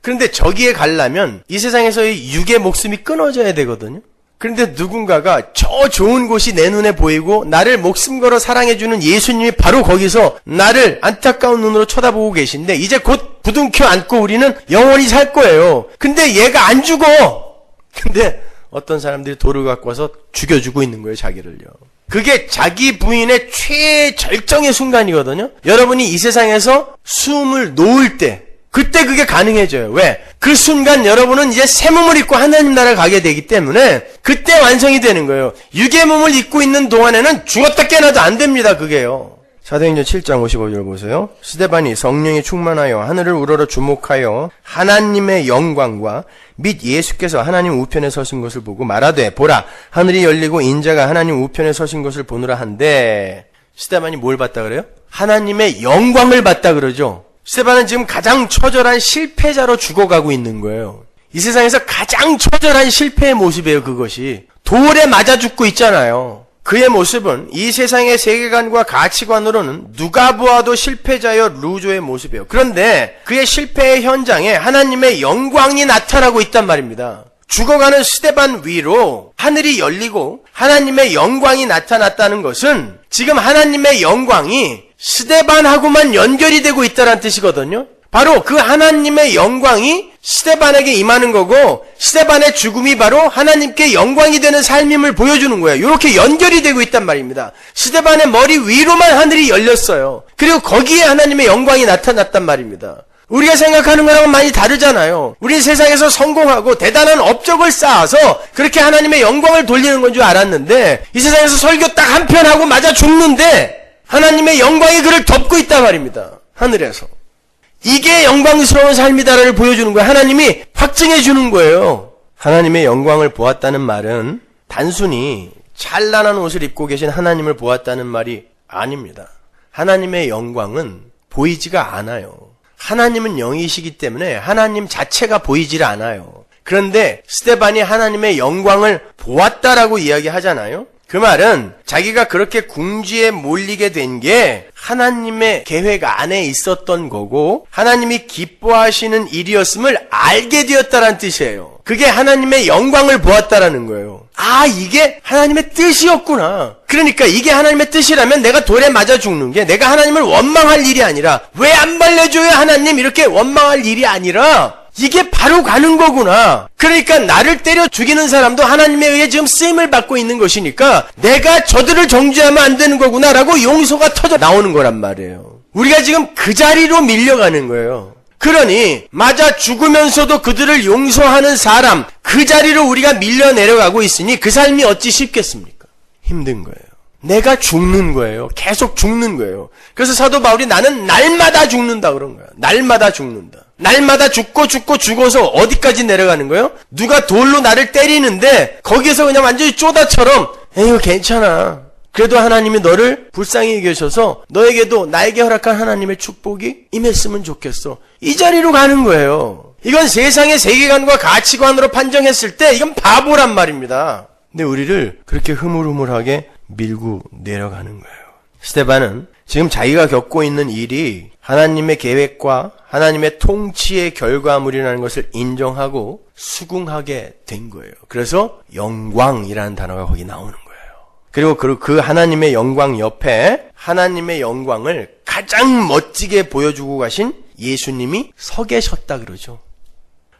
그런데 저기에 가려면 이 세상에서의 육의 목숨이 끊어져야 되거든요. 그런데 누군가가 저 좋은 곳이 내 눈에 보이고 나를 목숨 걸어 사랑해주는 예수님이 바로 거기서 나를 안타까운 눈으로 쳐다보고 계신데 이제 곧 부둥켜 안고 우리는 영원히 살 거예요. 근데 얘가 안 죽어. 근데 어떤 사람들이 돌을 갖고 와서 죽여주고 있는 거예요, 자기를요. 그게 자기 부인의 최절정의 순간이거든요. 여러분이 이 세상에서 숨을 놓을 때, 그때 그게 가능해져요. 왜? 그 순간 여러분은 이제 새 몸을 입고 하나님 나라를 가게 되기 때문에 그때 완성이 되는 거예요. 육의 몸을 입고 있는 동안에는 죽었다 깨어나도 안 됩니다. 그게요. 사도행전 7장 55절 보세요. 스데반이 성령이 충만하여 하늘을 우러러 주목하여 하나님의 영광과 및 예수께서 하나님 우편에 서신 것을 보고 말하되 보라 하늘이 열리고 인자가 하나님 우편에 서신 것을 보느라 한데, 스데반이 뭘 봤다 그래요? 하나님의 영광을 봤다 그러죠. 스데반은 지금 가장 처절한 실패자로 죽어가고 있는 거예요. 이 세상에서 가장 처절한 실패의 모습이에요. 그것이 돌에 맞아 죽고 있잖아요. 그의 모습은 이 세상의 세계관과 가치관으로는 누가 보아도 실패자여 루조의 모습이에요. 그런데 그의 실패의 현장에 하나님의 영광이 나타나고 있단 말입니다. 죽어가는 스데반 위로 하늘이 열리고 하나님의 영광이 나타났다는 것은 지금 하나님의 영광이 스데반하고만 연결이 되고 있다는 뜻이거든요. 바로 그 하나님의 영광이 스데반에게 임하는 거고, 스데반의 죽음이 바로 하나님께 영광이 되는 삶임을 보여주는 거예요. 이렇게 연결이 되고 있단 말입니다. 스데반의 머리 위로만 하늘이 열렸어요. 그리고 거기에 하나님의 영광이 나타났단 말입니다. 우리가 생각하는 거랑은 많이 다르잖아요. 우리 세상에서 성공하고 대단한 업적을 쌓아서 그렇게 하나님의 영광을 돌리는 건 줄 알았는데, 이 세상에서 설교 딱 한 편 하고 맞아 죽는데 하나님의 영광이 그를 덮고 있단 말입니다. 하늘에서. 이게 영광스러운 삶이다를 보여주는 거예요. 하나님이 확증해 주는 거예요. 하나님의 영광을 보았다는 말은 단순히 찬란한 옷을 입고 계신 하나님을 보았다는 말이 아닙니다. 하나님의 영광은 보이지가 않아요. 하나님은 영이시기 때문에 하나님 자체가 보이질 않아요. 그런데 스데반이 하나님의 영광을 보았다라고 이야기하잖아요. 그 말은 자기가 그렇게 궁지에 몰리게 된 게 하나님의 계획 안에 있었던 거고 하나님이 기뻐하시는 일이었음을 알게 되었다는 뜻이에요. 그게 하나님의 영광을 보았다라는 거예요. 아, 이게 하나님의 뜻이었구나. 그러니까 이게 하나님의 뜻이라면 내가 돌에 맞아 죽는 게 내가 하나님을 원망할 일이 아니라, 왜 안 발려줘요 하나님, 이렇게 원망할 일이 아니라 이게 바로 가는 거구나. 그러니까 나를 때려 죽이는 사람도 하나님에 의해 지금 쓰임을 받고 있는 것이니까 내가 저들을 정죄하면 안 되는 거구나 라고 용서가 터져 나오는 거란 말이에요. 우리가 지금 그 자리로 밀려가는 거예요. 그러니 맞아 죽으면서도 그들을 용서하는 사람, 그 자리로 우리가 밀려 내려가고 있으니 그 삶이 어찌 쉽겠습니까? 힘든 거예요. 내가 죽는 거예요. 계속 죽는 거예요. 그래서 사도 바울이 나는 날마다 죽는다 그런 거야. 날마다 죽는다. 날마다 죽어서 어디까지 내려가는 거예요? 누가 돌로 나를 때리는데 거기에서 그냥 완전히 쪼다처럼 에휴 괜찮아. 그래도 하나님이 너를 불쌍히 여기셔서 너에게도 나에게 허락한 하나님의 축복이 임했으면 좋겠어. 이 자리로 가는 거예요. 이건 세상의 세계관과 가치관으로 판정했을 때 이건 바보란 말입니다. 근데 우리를 그렇게 흐물흐물하게 밀고 내려가는 거예요. 스데반은 지금 자기가 겪고 있는 일이 하나님의 계획과 하나님의 통치의 결과물이라는 것을 인정하고 수긍하게 된 거예요. 그래서 영광이라는 단어가 거기 나오는 거예요. 그리고 그 하나님의 영광 옆에 하나님의 영광을 가장 멋지게 보여주고 가신 예수님이 서 계셨다 그러죠.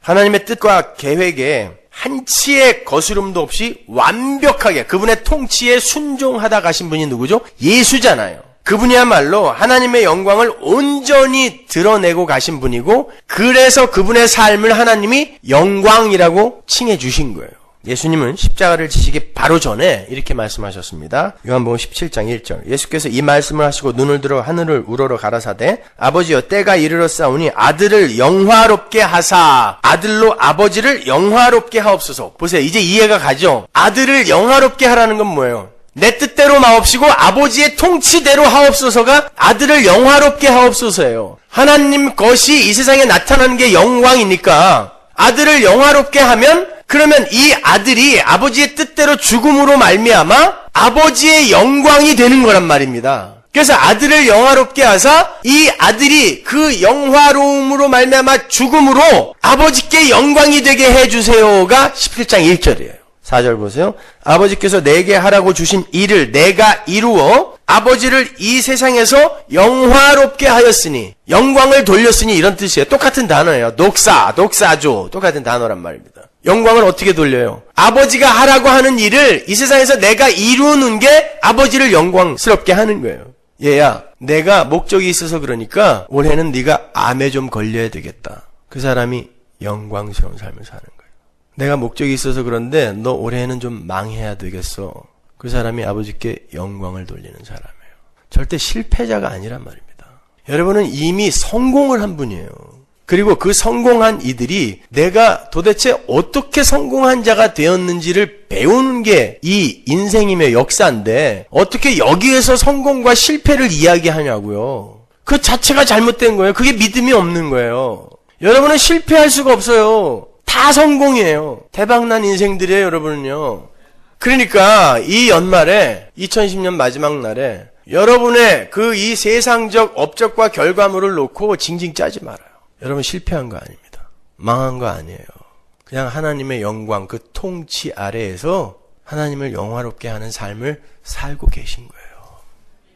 하나님의 뜻과 계획에 한치의 거스름도 없이 완벽하게 그분의 통치에 순종하다 가신 분이 누구죠? 예수잖아요. 그분이야말로 하나님의 영광을 온전히 드러내고 가신 분이고, 그래서 그분의 삶을 하나님이 영광이라고 칭해 주신 거예요. 예수님은 십자가를 지시기 바로 전에 이렇게 말씀하셨습니다. 요한복음 17장 1절. 예수께서 이 말씀을 하시고 눈을 들어 하늘을 우러러 가라사대 아버지여 때가 이르렀사오니 아들을 영화롭게 하사, 아들로 아버지를 영화롭게 하옵소서. 보세요. 이제 이해가 가죠? 아들을 영화롭게 하라는 건 뭐예요? 내 뜻대로 마옵시고 아버지의 통치대로 하옵소서가 아들을 영화롭게 하옵소서예요. 하나님 것이 이 세상에 나타나는 게 영광이니까 아들을 영화롭게 하면, 그러면 이 아들이 아버지의 뜻대로 죽음으로 말미암아 아버지의 영광이 되는 거란 말입니다. 그래서 아들을 영화롭게 하사 이 아들이 그 영화로움으로 말미암아 죽음으로 아버지께 영광이 되게 해주세요가 17장 1절이에요. 4절 보세요. 아버지께서 내게 하라고 주신 일을 내가 이루어 아버지를 이 세상에서 영화롭게 하였으니, 영광을 돌렸으니, 이런 뜻이에요. 똑같은 단어예요. 녹사조 똑같은 단어란 말입니다. 영광을 어떻게 돌려요? 아버지가 하라고 하는 일을 이 세상에서 내가 이루는 게 아버지를 영광스럽게 하는 거예요. 얘야, 내가 목적이 있어서 그러니까 올해는 네가 암에 좀 걸려야 되겠다. 그 사람이 영광스러운 삶을 사는 거예요. 내가 목적이 있어서 그런데 너 올해는 좀 망해야 되겠어. 그 사람이 아버지께 영광을 돌리는 사람이에요. 절대 실패자가 아니란 말입니다. 여러분은 이미 성공을 한 분이에요. 그리고 그 성공한 이들이 내가 도대체 어떻게 성공한 자가 되었는지를 배우는 게 이 인생이며 역사인데 어떻게 여기에서 성공과 실패를 이야기하냐고요. 그 자체가 잘못된 거예요. 그게 믿음이 없는 거예요. 여러분은 실패할 수가 없어요. 다 성공이에요. 대박난 인생들이에요, 여러분은요. 그러니까 이 연말에 2010년 마지막 날에 여러분의 그 이 세상적 업적과 결과물을 놓고 징징 짜지 말아요. 여러분 실패한 거 아닙니다. 망한 거 아니에요. 그냥 하나님의 영광, 그 통치 아래에서 하나님을 영화롭게 하는 삶을 살고 계신 거예요.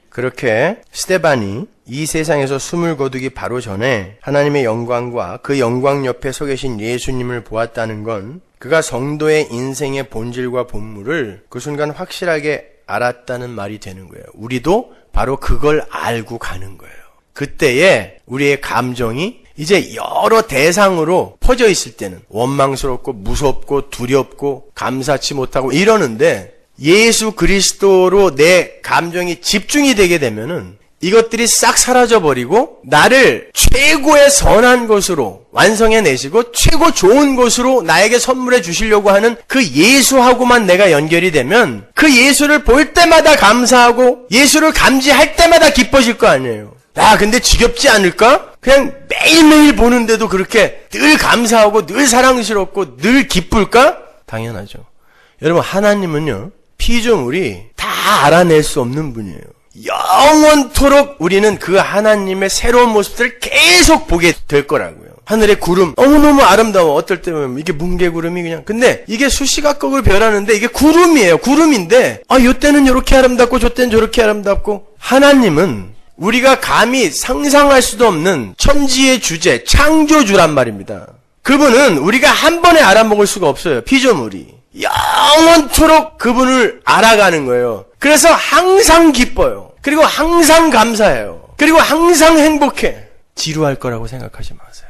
그렇게 스데반이 이 세상에서 숨을 거두기 바로 전에 하나님의 영광과 그 영광 옆에 서 계신 예수님을 보았다는 건 그가 성도의 인생의 본질과 본물을 그 순간 확실하게 알았다는 말이 되는 거예요. 우리도 바로 그걸 알고 가는 거예요. 그때에 우리의 감정이 이제 여러 대상으로 퍼져 있을 때는 원망스럽고 무섭고 두렵고 감사치 못하고 이러는데 예수 그리스도로 내 감정이 집중이 되게 되면은 이것들이 싹 사라져버리고 나를 최고의 선한 것으로 완성해내시고 최고 좋은 것으로 나에게 선물해 주시려고 하는 그 예수하고만 내가 연결이 되면 그 예수를 볼 때마다 감사하고 예수를 감지할 때마다 기뻐질 거 아니에요. 야, 근데 지겹지 않을까? 그냥 매일매일 보는데도 그렇게 늘 감사하고 늘 사랑스럽고 늘 기쁠까? 당연하죠. 여러분, 하나님은요, 피조물이 다 알아낼 수 없는 분이에요. 영원토록 우리는 그 하나님의 새로운 모습들을 계속 보게 될 거라고요. 하늘의 구름 너무너무 아름다워. 어떨 때 보면 이게 뭉게구름이 그냥, 근데 이게 수시각각으로 변하는데 이게 구름이에요. 구름인데 요때는 이렇게 아름답고 저때는 저렇게 아름답고. 하나님은 우리가 감히 상상할 수도 없는 천지의 주제, 창조주란 말입니다. 그분은 우리가 한 번에 알아먹을 수가 없어요. 피조물이 영원토록 그분을 알아가는 거예요. 그래서 항상 기뻐요. 그리고 항상 감사해요. 그리고 항상 행복해. 지루할 거라고 생각하지 마세요.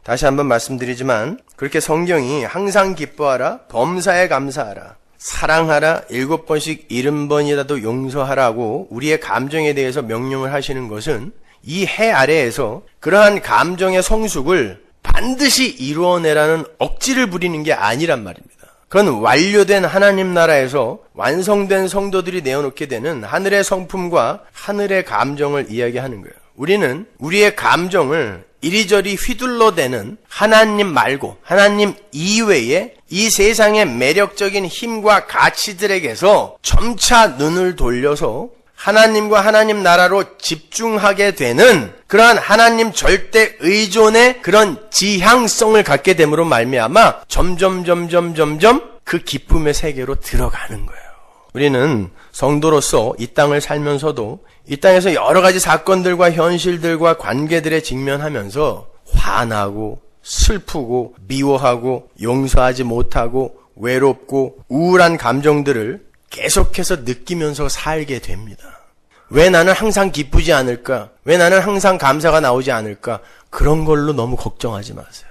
다시 한번 말씀드리지만 그렇게 성경이 항상 기뻐하라, 범사에 감사하라, 사랑하라, 7번씩 70번이라도 용서하라고 우리의 감정에 대해서 명령을 하시는 것은 이 해 아래에서 그러한 감정의 성숙을 반드시 이루어내라는 억지를 부리는 게 아니란 말입니다. 그건 완료된 하나님 나라에서 완성된 성도들이 내어놓게 되는 하늘의 성품과 하늘의 감정을 이야기하는 거예요. 우리는 우리의 감정을 이리저리 휘둘러대는 하나님 말고 하나님 이외에 이 세상의 매력적인 힘과 가치들에게서 점차 눈을 돌려서 하나님과 하나님 나라로 집중하게 되는 그러한 하나님 절대 의존의 그런 지향성을 갖게 됨으로 말미암아 점점 그 기쁨의 세계로 들어가는 거예요. 우리는 성도로서 이 땅을 살면서도 이 땅에서 여러 가지 사건들과 현실들과 관계들에 직면하면서 화나고 슬프고 미워하고 용서하지 못하고 외롭고 우울한 감정들을 계속해서 느끼면서 살게 됩니다. 왜 나는 항상 기쁘지 않을까? 왜 나는 항상 감사가 나오지 않을까? 그런 걸로 너무 걱정하지 마세요.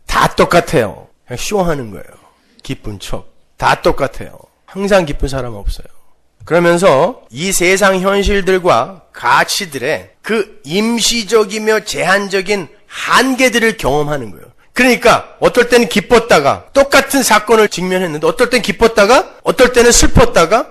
다 똑같아요. 그냥 쇼하는 거예요. 기쁜 척. 다 똑같아요. 항상 기쁜 사람 없어요. 그러면서 이 세상 현실들과 가치들의 그 임시적이며 제한적인 한계들을 경험하는 거예요. 그러니까 어떨 때는 기뻤다가 똑같은 사건을 직면했는데 어떨 때는 기뻤다가 어떨 때는 슬펐다가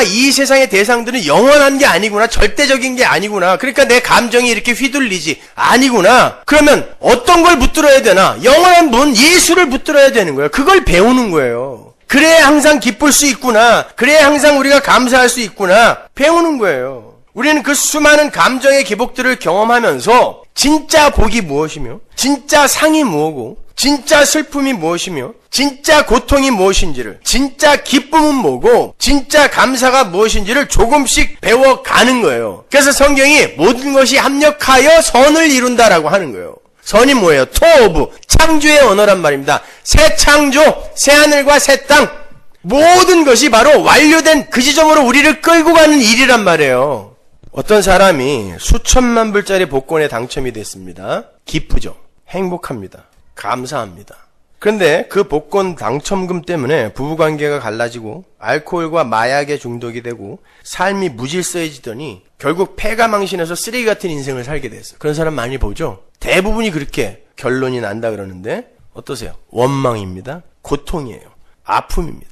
이 세상의 대상들은 영원한 게 아니구나. 절대적인 게 아니구나. 그러니까 내 감정이 이렇게 휘둘리지. 아니구나. 그러면 어떤 걸 붙들어야 되나? 영원한 분 예수를 붙들어야 되는 거예요. 그걸 배우는 거예요. 그래야 항상 기쁠 수 있구나. 그래야 항상 우리가 감사할 수 있구나. 배우는 거예요. 우리는 그 수많은 감정의 기복들을 경험하면서 진짜 복이 무엇이며 진짜 상이 뭐고 진짜 슬픔이 무엇이며 진짜 고통이 무엇인지를 진짜 기쁨은 뭐고 진짜 감사가 무엇인지를 조금씩 배워가는 거예요. 그래서 성경이 모든 것이 합력하여 선을 이룬다라고 하는 거예요. 선이 뭐예요? 토오브, 창조의 언어란 말입니다. 새 창조, 새 하늘과 새 땅, 모든 것이 바로 완료된 그 지점으로 우리를 끌고 가는 일이란 말이에요. 어떤 사람이 수천만 불짜리 복권에 당첨이 됐습니다. 기쁘죠. 행복합니다. 감사합니다. 그런데 그 복권 당첨금 때문에 부부관계가 갈라지고 알코올과 마약에 중독이 되고 삶이 무질서해지더니 결국 폐가 망신해서 쓰레기 같은 인생을 살게 됐어요. 그런 사람 많이 보죠? 대부분이 그렇게 결론이 난다 그러는데 어떠세요? 원망입니다. 고통이에요. 아픔입니다.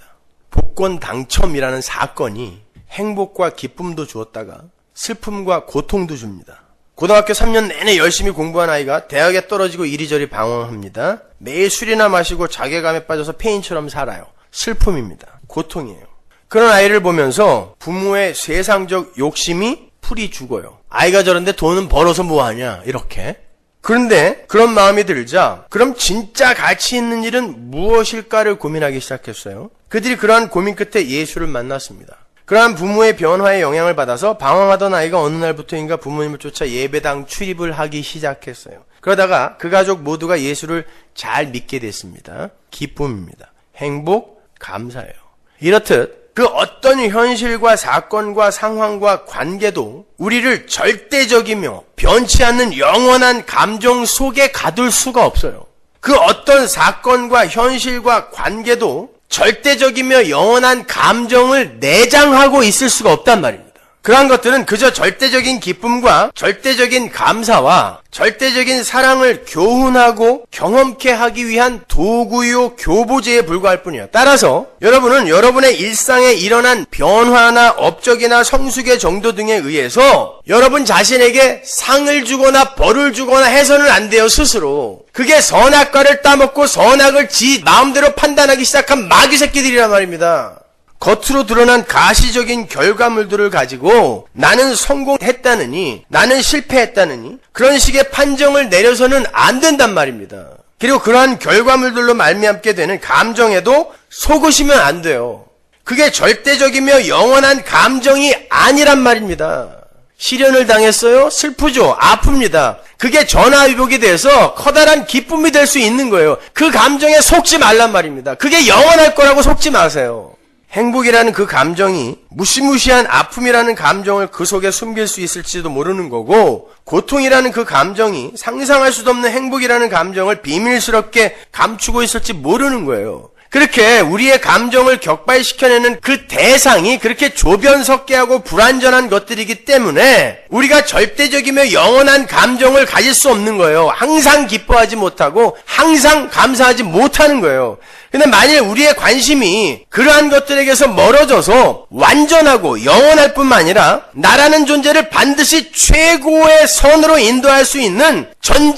복권 당첨이라는 사건이 행복과 기쁨도 주었다가 슬픔과 고통도 줍니다. 고등학교 3년 내내 열심히 공부한 아이가 대학에 떨어지고 이리저리 방황합니다. 매일 술이나 마시고 자괴감에 빠져서 폐인처럼 살아요. 슬픔입니다. 고통이에요. 그런 아이를 보면서 부모의 세상적 욕심이 풀이 죽어요. 아이가 저런데 돈은 벌어서 뭐하냐 이렇게. 그런데 그런 마음이 들자 그럼 진짜 가치 있는 일은 무엇일까를 고민하기 시작했어요. 그들이 그러한 고민 끝에 예수를 만났습니다. 그러한 부모의 변화에 영향을 받아서 방황하던 아이가 어느 날부터인가 부모님을 쫓아 예배당 출입을 하기 시작했어요. 그러다가 그 가족 모두가 예수를 잘 믿게 됐습니다. 기쁨입니다. 행복, 감사예요. 이렇듯 그 어떤 현실과 사건과 상황과 관계도 우리를 절대적이며 변치 않는 영원한 감정 속에 가둘 수가 없어요. 그 어떤 사건과 현실과 관계도 절대적이며 영원한 감정을 내장하고 있을 수가 없단 말입니다. 그러한 것들은 그저 절대적인 기쁨과 절대적인 감사와 절대적인 사랑을 교훈하고 경험케 하기 위한 도구요 교보제에 불과할 뿐이에요. 따라서 여러분은 여러분의 일상에 일어난 변화나 업적이나 성숙의 정도 등에 의해서 여러분 자신에게 상을 주거나 벌을 주거나 해서는 안 돼요. 스스로. 그게 선악과를 따먹고 선악을 지 마음대로 판단하기 시작한 마귀 새끼들이란 말입니다. 겉으로 드러난 가시적인 결과물들을 가지고 나는 성공했다느니 나는 실패했다느니 그런 식의 판정을 내려서는 안 된단 말입니다. 그리고 그러한 결과물들로 말미암게 되는 감정에도 속으시면 안 돼요. 그게 절대적이며 영원한 감정이 아니란 말입니다. 시련을 당했어요? 슬프죠? 아픕니다. 그게 전화위복이 돼서 커다란 기쁨이 될 수 있는 거예요. 그 감정에 속지 말란 말입니다. 그게 영원할 거라고 속지 마세요. 행복이라는 그 감정이 무시무시한 아픔이라는 감정을 그 속에 숨길 수 있을지도 모르는 거고, 고통이라는 그 감정이 상상할 수도 없는 행복이라는 감정을 비밀스럽게 감추고 있을지 모르는 거예요. 그렇게 우리의 감정을 격발시켜내는 그 대상이 그렇게 조변석계하고 불완전한 것들이기 때문에 우리가 절대적이며 영원한 감정을 가질 수 없는 거예요. 항상 기뻐하지 못하고 항상 감사하지 못하는 거예요. 근데 만일 우리의 관심이 그러한 것들에게서 멀어져서 완전하고 영원할 뿐만 아니라 나라는 존재를 반드시 최고의 선으로 인도할 수 있는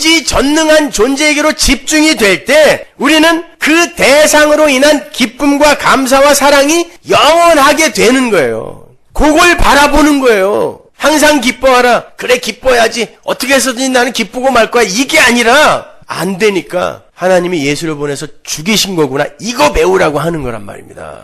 전지전능한 존재에게로 집중이 될 때 우리는 그 대상으로 인한 기쁨과 감사와 사랑이 영원하게 되는 거예요. 그걸 바라보는 거예요. 항상 기뻐하라. 그래 기뻐야지. 어떻게 해서든지 나는 기쁘고 말 거야. 이게 아니라 안 되니까 하나님이 예수를 보내서 죽이신 거구나. 이거 배우라고 하는 거란 말입니다.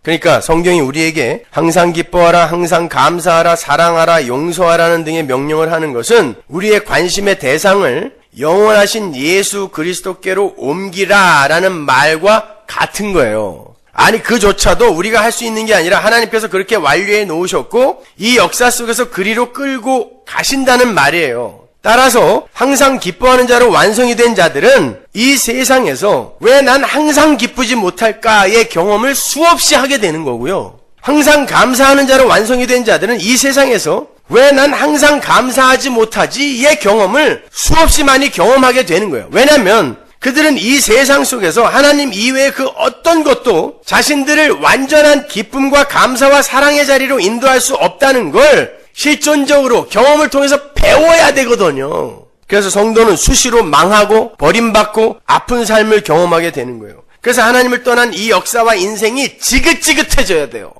그러니까 성경이 우리에게 항상 기뻐하라, 항상 감사하라, 사랑하라, 용서하라는 등의 명령을 하는 것은 우리의 관심의 대상을 영원하신 예수 그리스도께로 옮기라라는 말과 같은 거예요. 아니 그조차도 우리가 할 수 있는 게 아니라 하나님께서 그렇게 완료해 놓으셨고 이 역사 속에서 그리로 끌고 가신다는 말이에요. 따라서 항상 기뻐하는 자로 완성이 된 자들은 이 세상에서 왜 난 항상 기쁘지 못할까의 경험을 수없이 하게 되는 거고요. 항상 감사하는 자로 완성이 된 자들은 이 세상에서 왜 난 항상 감사하지 못하지의 경험을 수없이 많이 경험하게 되는 거예요. 왜냐하면 그들은 이 세상 속에서 하나님 이외의 그 어떤 것도 자신들을 완전한 기쁨과 감사와 사랑의 자리로 인도할 수 없다는 걸 실존적으로 경험을 통해서 배워야 되거든요. 그래서 성도는 수시로 망하고 버림받고 아픈 삶을 경험하게 되는 거예요. 그래서 하나님을 떠난 이 역사와 인생이 지긋지긋해져야 돼요.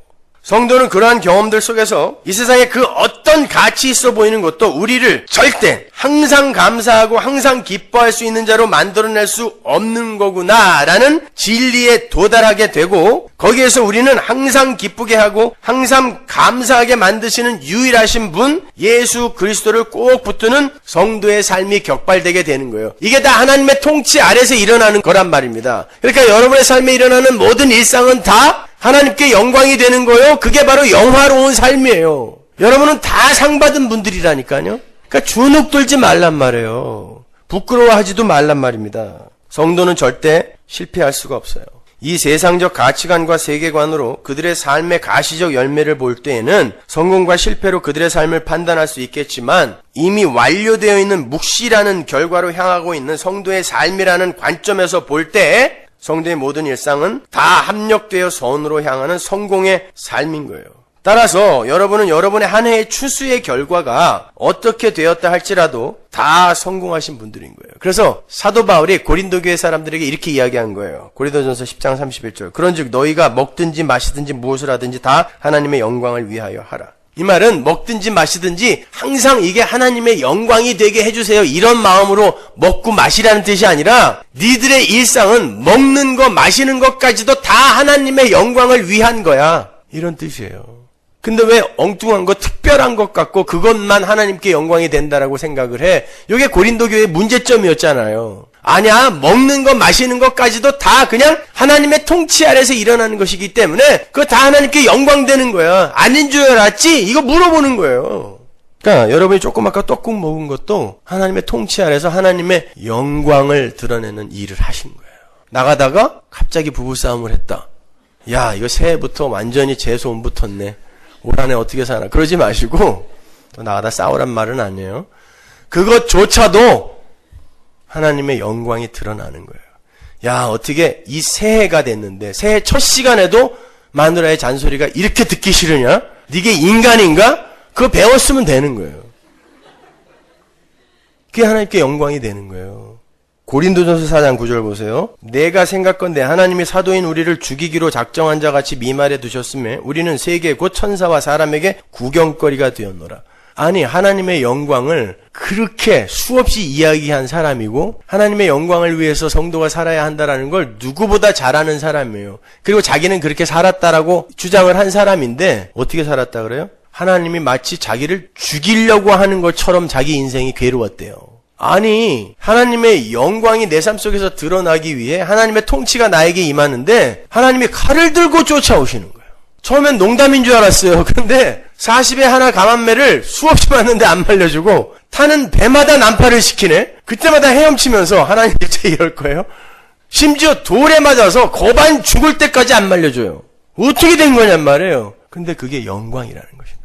성도는 그러한 경험들 속에서 이 세상에 그 어떤 가치 있어 보이는 것도 우리를 절대 항상 감사하고 항상 기뻐할 수 있는 자로 만들어낼 수 없는 거구나라는 진리에 도달하게 되고, 거기에서 우리는 항상 기쁘게 하고 항상 감사하게 만드시는 유일하신 분 예수 그리스도를 꼭 붙드는 성도의 삶이 격발되게 되는 거예요. 이게 다 하나님의 통치 아래서 일어나는 거란 말입니다. 그러니까 여러분의 삶에 일어나는 모든 일상은 다 하나님께 영광이 되는 거예요. 그게 바로 영화로운 삶이에요. 여러분은 다 상 받은 분들이라니까요. 그러니까 주눅 들지 말란 말이에요. 부끄러워하지도 말란 말입니다. 성도는 절대 실패할 수가 없어요. 이 세상적 가치관과 세계관으로 그들의 삶의 가시적 열매를 볼 때에는 성공과 실패로 그들의 삶을 판단할 수 있겠지만, 이미 완료되어 있는 묵시라는 결과로 향하고 있는 성도의 삶이라는 관점에서 볼 때 성도의 모든 일상은 다 합력되어 선으로 향하는 성공의 삶인 거예요. 따라서 여러분은 여러분의 한 해의 추수의 결과가 어떻게 되었다 할지라도 다 성공하신 분들인 거예요. 그래서 사도 바울이 고린도 교회 사람들에게 이렇게 이야기한 거예요. 고린도전서 10장 31절. 그런즉 너희가 먹든지 마시든지 무엇을 하든지 다 하나님의 영광을 위하여 하라. 이 말은 먹든지 마시든지 항상 이게 하나님의 영광이 되게 해주세요, 이런 마음으로 먹고 마시라는 뜻이 아니라 니들의 일상은 먹는 거 마시는 것까지도 다 하나님의 영광을 위한 거야, 이런 뜻이에요. 근데 왜 엉뚱한 거, 특별한 것 같고 그것만 하나님께 영광이 된다라고 생각을 해? 이게 고린도 교회의 문제점이었잖아요. 아니야, 먹는 것 마시는 것까지도 다 그냥 하나님의 통치 아래서 일어나는 것이기 때문에 그거 다 하나님께 영광되는 거야. 아닌 줄 알았지? 이거 물어보는 거예요. 그러니까 여러분이 조금 아까 떡국 먹은 것도 하나님의 통치 아래서 하나님의 영광을 드러내는 일을 하신 거예요. 나가다가 갑자기 부부싸움을 했다. 야, 이거 새해부터 완전히 재소음 붙었네. 올 한해 어떻게 사나. 그러지 마시고 또 나가다 싸우란 말은 아니에요. 그것조차도 하나님의 영광이 드러나는 거예요. 야, 어떻게 이 새해가 됐는데 새해 첫 시간에도 마누라의 잔소리가 이렇게 듣기 싫으냐? 네게 인간인가? 그거 배웠으면 되는 거예요. 그게 하나님께 영광이 되는 거예요. 고린도전서 4장 9절 보세요. 내가 생각건대 하나님이 사도인 우리를 죽이기로 작정한 자 같이 미말에 두셨음에 우리는 세계 곧 천사와 사람에게 구경거리가 되었노라. 아니, 하나님의 영광을 그렇게 수없이 이야기한 사람이고 하나님의 영광을 위해서 성도가 살아야 한다라는 걸 누구보다 잘 아는 사람이에요. 그리고 자기는 그렇게 살았다라고 주장을 한 사람인데 어떻게 살았다 그래요? 하나님이 마치 자기를 죽이려고 하는 것처럼 자기 인생이 괴로웠대요. 아니, 하나님의 영광이 내 삶 속에서 드러나기 위해 하나님의 통치가 나에게 임하는데 하나님이 칼을 들고 쫓아오시는 거예요. 처음엔 농담인 줄 알았어요. 그런데 40에 하나 감한매를 수없이 맞는데 안 말려주고 타는 배마다 난파를 시키네. 그때마다 헤엄치면서 하나님 대체 이럴 거예요? 심지어 돌에 맞아서 거반 죽을 때까지 안 말려줘요. 어떻게 된 거냔 말이에요. 근데 그게 영광이라는 것입니다.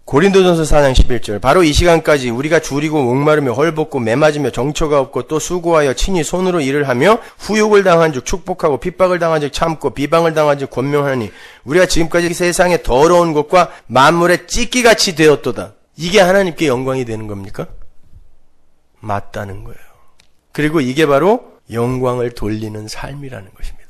고린도전서 4장 11절. 바로 이 시간까지 우리가 줄이고 목마르며 헐벗고 매맞으며 정처가 없고 또 수고하여 친히 손으로 일을 하며 후욕을 당한 즉 축복하고 핍박을 당한 즉 참고 비방을 당한 즉 권명하니 우리가 지금까지 세상의 더러운 것과 만물의 찢기같이 되었도다. 이게 하나님께 영광이 되는 겁니까? 맞다는 거예요. 그리고 이게 바로 영광을 돌리는 삶이라는 것입니다.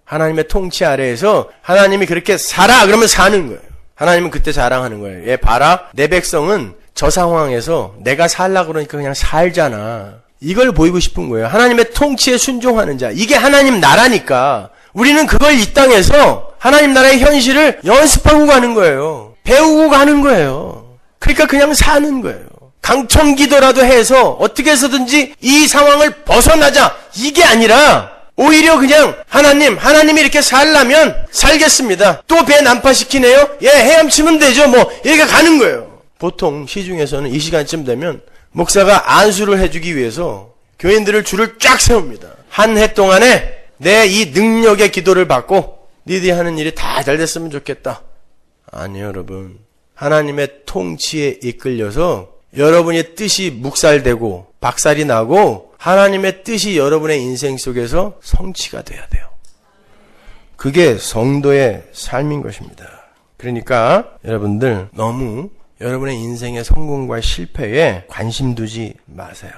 하나님의 통치 아래에서 하나님이 그렇게 살아 그러면 사는 거예요. 하나님은 그때 자랑하는 거예요. 얘 봐라, 내 백성은 저 상황에서 내가 살라 그러니까 그냥 살잖아. 이걸 보이고 싶은 거예요. 하나님의 통치에 순종하는 자. 이게 하나님 나라니까 우리는 그걸 이 땅에서 하나님 나라의 현실을 연습하고 가는 거예요. 배우고 가는 거예요. 그러니까 그냥 사는 거예요. 강청기도라도 해서 어떻게 해서든지 이 상황을 벗어나자, 이게 아니라 오히려 그냥 하나님이 이렇게 살려면 살겠습니다. 또 배 난파시키네요? 예, 헤엄치면 되죠. 뭐 이렇게 가는 거예요. 보통 시중에서는 이 시간쯤 되면 목사가 안수를 해주기 위해서 교인들을 줄을 쫙 세웁니다. 한 해 동안에 내 이 능력의 기도를 받고 니들이 하는 일이 다 잘 됐으면 좋겠다. 아니요, 여러분. 하나님의 통치에 이끌려서 여러분의 뜻이 묵살되고 박살이 나고 하나님의 뜻이 여러분의 인생 속에서 성취가 돼야 돼요. 그게 성도의 삶인 것입니다. 그러니까 여러분들 너무 여러분의 인생의 성공과 실패에 관심 두지 마세요.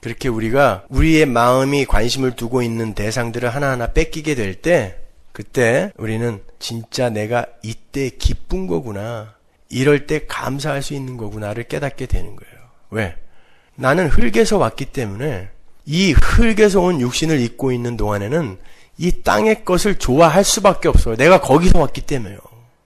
그렇게 우리가 우리의 마음이 관심을 두고 있는 대상들을 하나하나 뺏기게 될 때 그때 우리는 진짜 내가 이때 기쁜 거구나, 이럴 때 감사할 수 있는 거구나를 깨닫게 되는 거예요. 왜? 나는 흙에서 왔기 때문에 이 흙에서 온 육신을 입고 있는 동안에는 이 땅의 것을 좋아할 수밖에 없어요. 내가 거기서 왔기 때문에요.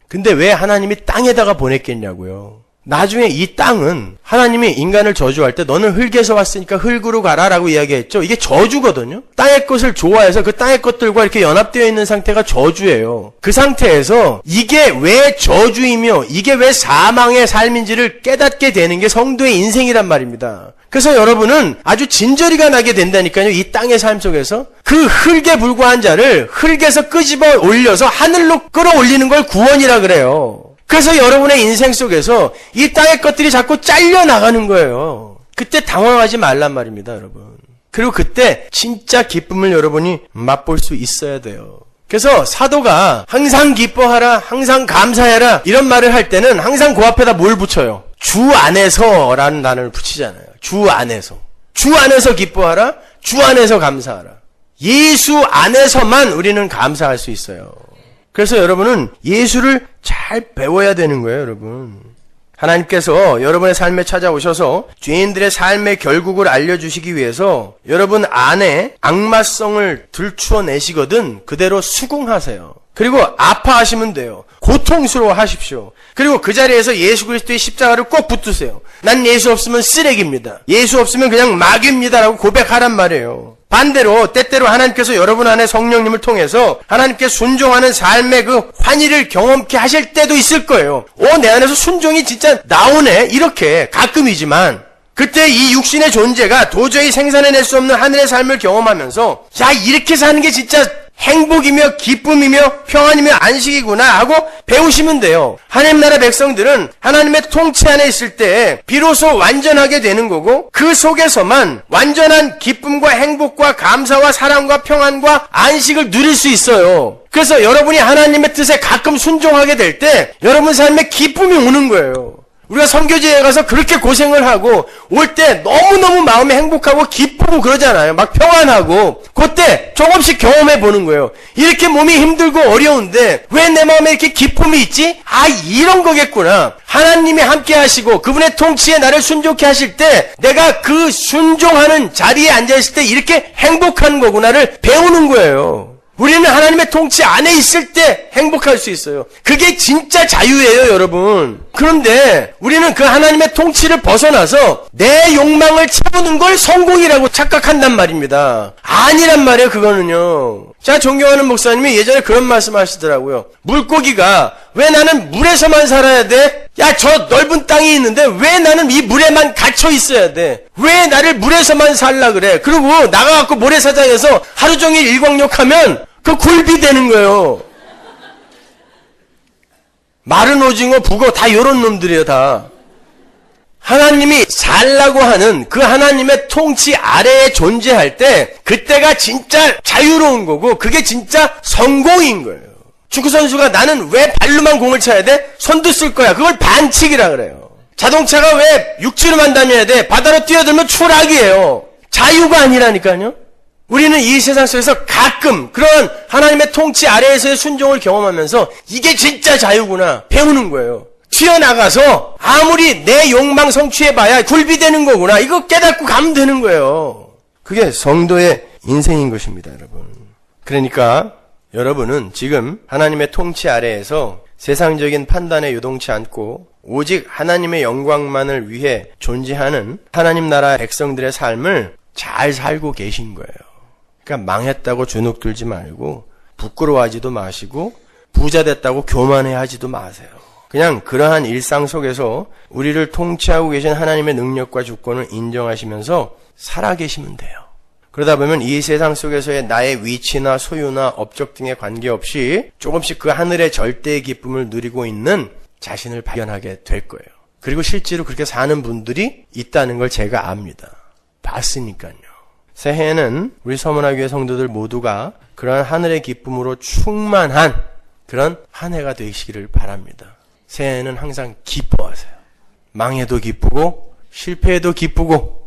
근데 왜 하나님이 땅에다가 보냈겠냐고요. 나중에 이 땅은 하나님이 인간을 저주할 때 너는 흙에서 왔으니까 흙으로 가라 라고 이야기했죠. 이게 저주거든요. 땅의 것을 좋아해서 그 땅의 것들과 이렇게 연합되어 있는 상태가 저주예요. 그 상태에서 이게 왜 저주이며 이게 왜 사망의 삶인지를 깨닫게 되는 게 성도의 인생이란 말입니다. 그래서 여러분은 아주 진저리가 나게 된다니까요. 이 땅의 삶 속에서 그 흙에 불과한 자를 흙에서 끄집어 올려서 하늘로 끌어올리는 걸 구원이라 그래요. 그래서 여러분의 인생 속에서 이 땅의 것들이 자꾸 잘려나가는 거예요. 그때 당황하지 말란 말입니다, 여러분. 그리고 그때 진짜 기쁨을 여러분이 맛볼 수 있어야 돼요. 그래서 사도가 항상 기뻐하라, 항상 감사해라 이런 말을 할 때는 항상 그 앞에다 뭘 붙여요? 주 안에서라는 단어를 붙이잖아요. 주 안에서. 주 안에서 기뻐하라, 주 안에서 감사하라. 예수 안에서만 우리는 감사할 수 있어요. 그래서 여러분은 예수를 잘 배워야 되는 거예요, 여러분. 하나님께서 여러분의 삶에 찾아오셔서 죄인들의 삶의 결국을 알려주시기 위해서 여러분 안에 악마성을 들추어내시거든 그대로 수긍하세요. 그리고 아파하시면 돼요. 고통스러워 하십시오. 그리고 그 자리에서 예수 그리스도의 십자가를 꼭 붙드세요. 난 예수 없으면 쓰레기입니다. 예수 없으면 그냥 마귀입니다 라고 고백하란 말이에요. 반대로 때때로 하나님께서 여러분 안에 성령님을 통해서 하나님께 순종하는 삶의 그 환희를 경험케 하실 때도 있을 거예요. 내 안에서 순종이 진짜 나오네, 이렇게 가끔이지만 그때 이 육신의 존재가 도저히 생산해낼 수 없는 하늘의 삶을 경험하면서 야, 이렇게 사는 게 진짜 행복이며 기쁨이며 평안이며 안식이구나 하고 배우시면 돼요. 하나님 나라 백성들은 하나님의 통치 안에 있을 때 비로소 완전하게 되는 거고 그 속에서만 완전한 기쁨과 행복과 감사와 사랑과 평안과 안식을 누릴 수 있어요. 그래서 여러분이 하나님의 뜻에 가끔 순종하게 될 때 여러분 삶에 기쁨이 오는 거예요. 우리가 선교지에 가서 그렇게 고생을 하고 올 때 너무너무 마음이 행복하고 기쁘고 그러잖아요. 막 평안하고 그때 조금씩 경험해 보는 거예요. 이렇게 몸이 힘들고 어려운데 왜 내 마음에 이렇게 기쁨이 있지? 이런 거겠구나. 하나님이 함께 하시고 그분의 통치에 나를 순종케 하실 때 내가 그 순종하는 자리에 앉아있을 때 이렇게 행복한 거구나를 배우는 거예요. 우리는 하나님의 통치 안에 있을 때 행복할 수 있어요. 그게 진짜 자유예요, 여러분. 그런데 우리는 그 하나님의 통치를 벗어나서 내 욕망을 채우는 걸 성공이라고 착각한단 말입니다. 아니란 말이에요, 그거는요. 제가 존경하는 목사님이 예전에 그런 말씀 하시더라고요. 물고기가 왜 나는 물에서만 살아야 돼? 야, 저 넓은 땅이 있는데 왜 나는 이 물에만 갇혀 있어야 돼? 왜 나를 물에서만 살라 그래? 그리고 나가갖고 모래사장에서 하루 종일 일광욕하면 그 굴비 되는 거예요. 마른 오징어, 북어 다 요런 놈들이에요, 다. 하나님이 살라고 하는 그 하나님의 통치 아래에 존재할 때 그때가 진짜 자유로운 거고 그게 진짜 성공인 거예요. 축구선수가 나는 왜 발로만 공을 차야 돼? 손도 쓸 거야. 그걸 반칙이라 그래요. 자동차가 왜 육지로만 다녀야 돼? 바다로 뛰어들면 추락이에요. 자유가 아니라니까요. 우리는 이 세상 속에서 가끔 그런 하나님의 통치 아래에서의 순종을 경험하면서 이게 진짜 자유구나 배우는 거예요. 튀어나가서 아무리 내 욕망 성취해봐야 굴비되는 거구나. 이거 깨닫고 가면 되는 거예요. 그게 성도의 인생인 것입니다, 여러분. 그러니까 여러분은 지금 하나님의 통치 아래에서 세상적인 판단에 요동치 않고 오직 하나님의 영광만을 위해 존재하는 하나님 나라 백성들의 삶을 잘 살고 계신 거예요. 그러니까 망했다고 주눅 들지 말고 부끄러워하지도 마시고 부자 됐다고 교만해하지도 마세요. 그냥 그러한 일상 속에서 우리를 통치하고 계신 하나님의 능력과 주권을 인정하시면서 살아계시면 돼요. 그러다 보면 이 세상 속에서의 나의 위치나 소유나 업적 등에 관계없이 조금씩 그 하늘의 절대의 기쁨을 누리고 있는 자신을 발견하게 될 거예요. 그리고 실제로 그렇게 사는 분들이 있다는 걸 제가 압니다. 봤으니까요. 새해에는 우리 서문화교회 성도들 모두가 그러한 하늘의 기쁨으로 충만한 그런 한 해가 되시기를 바랍니다. 새해에는 항상 기뻐하세요. 망해도 기쁘고 실패해도 기쁘고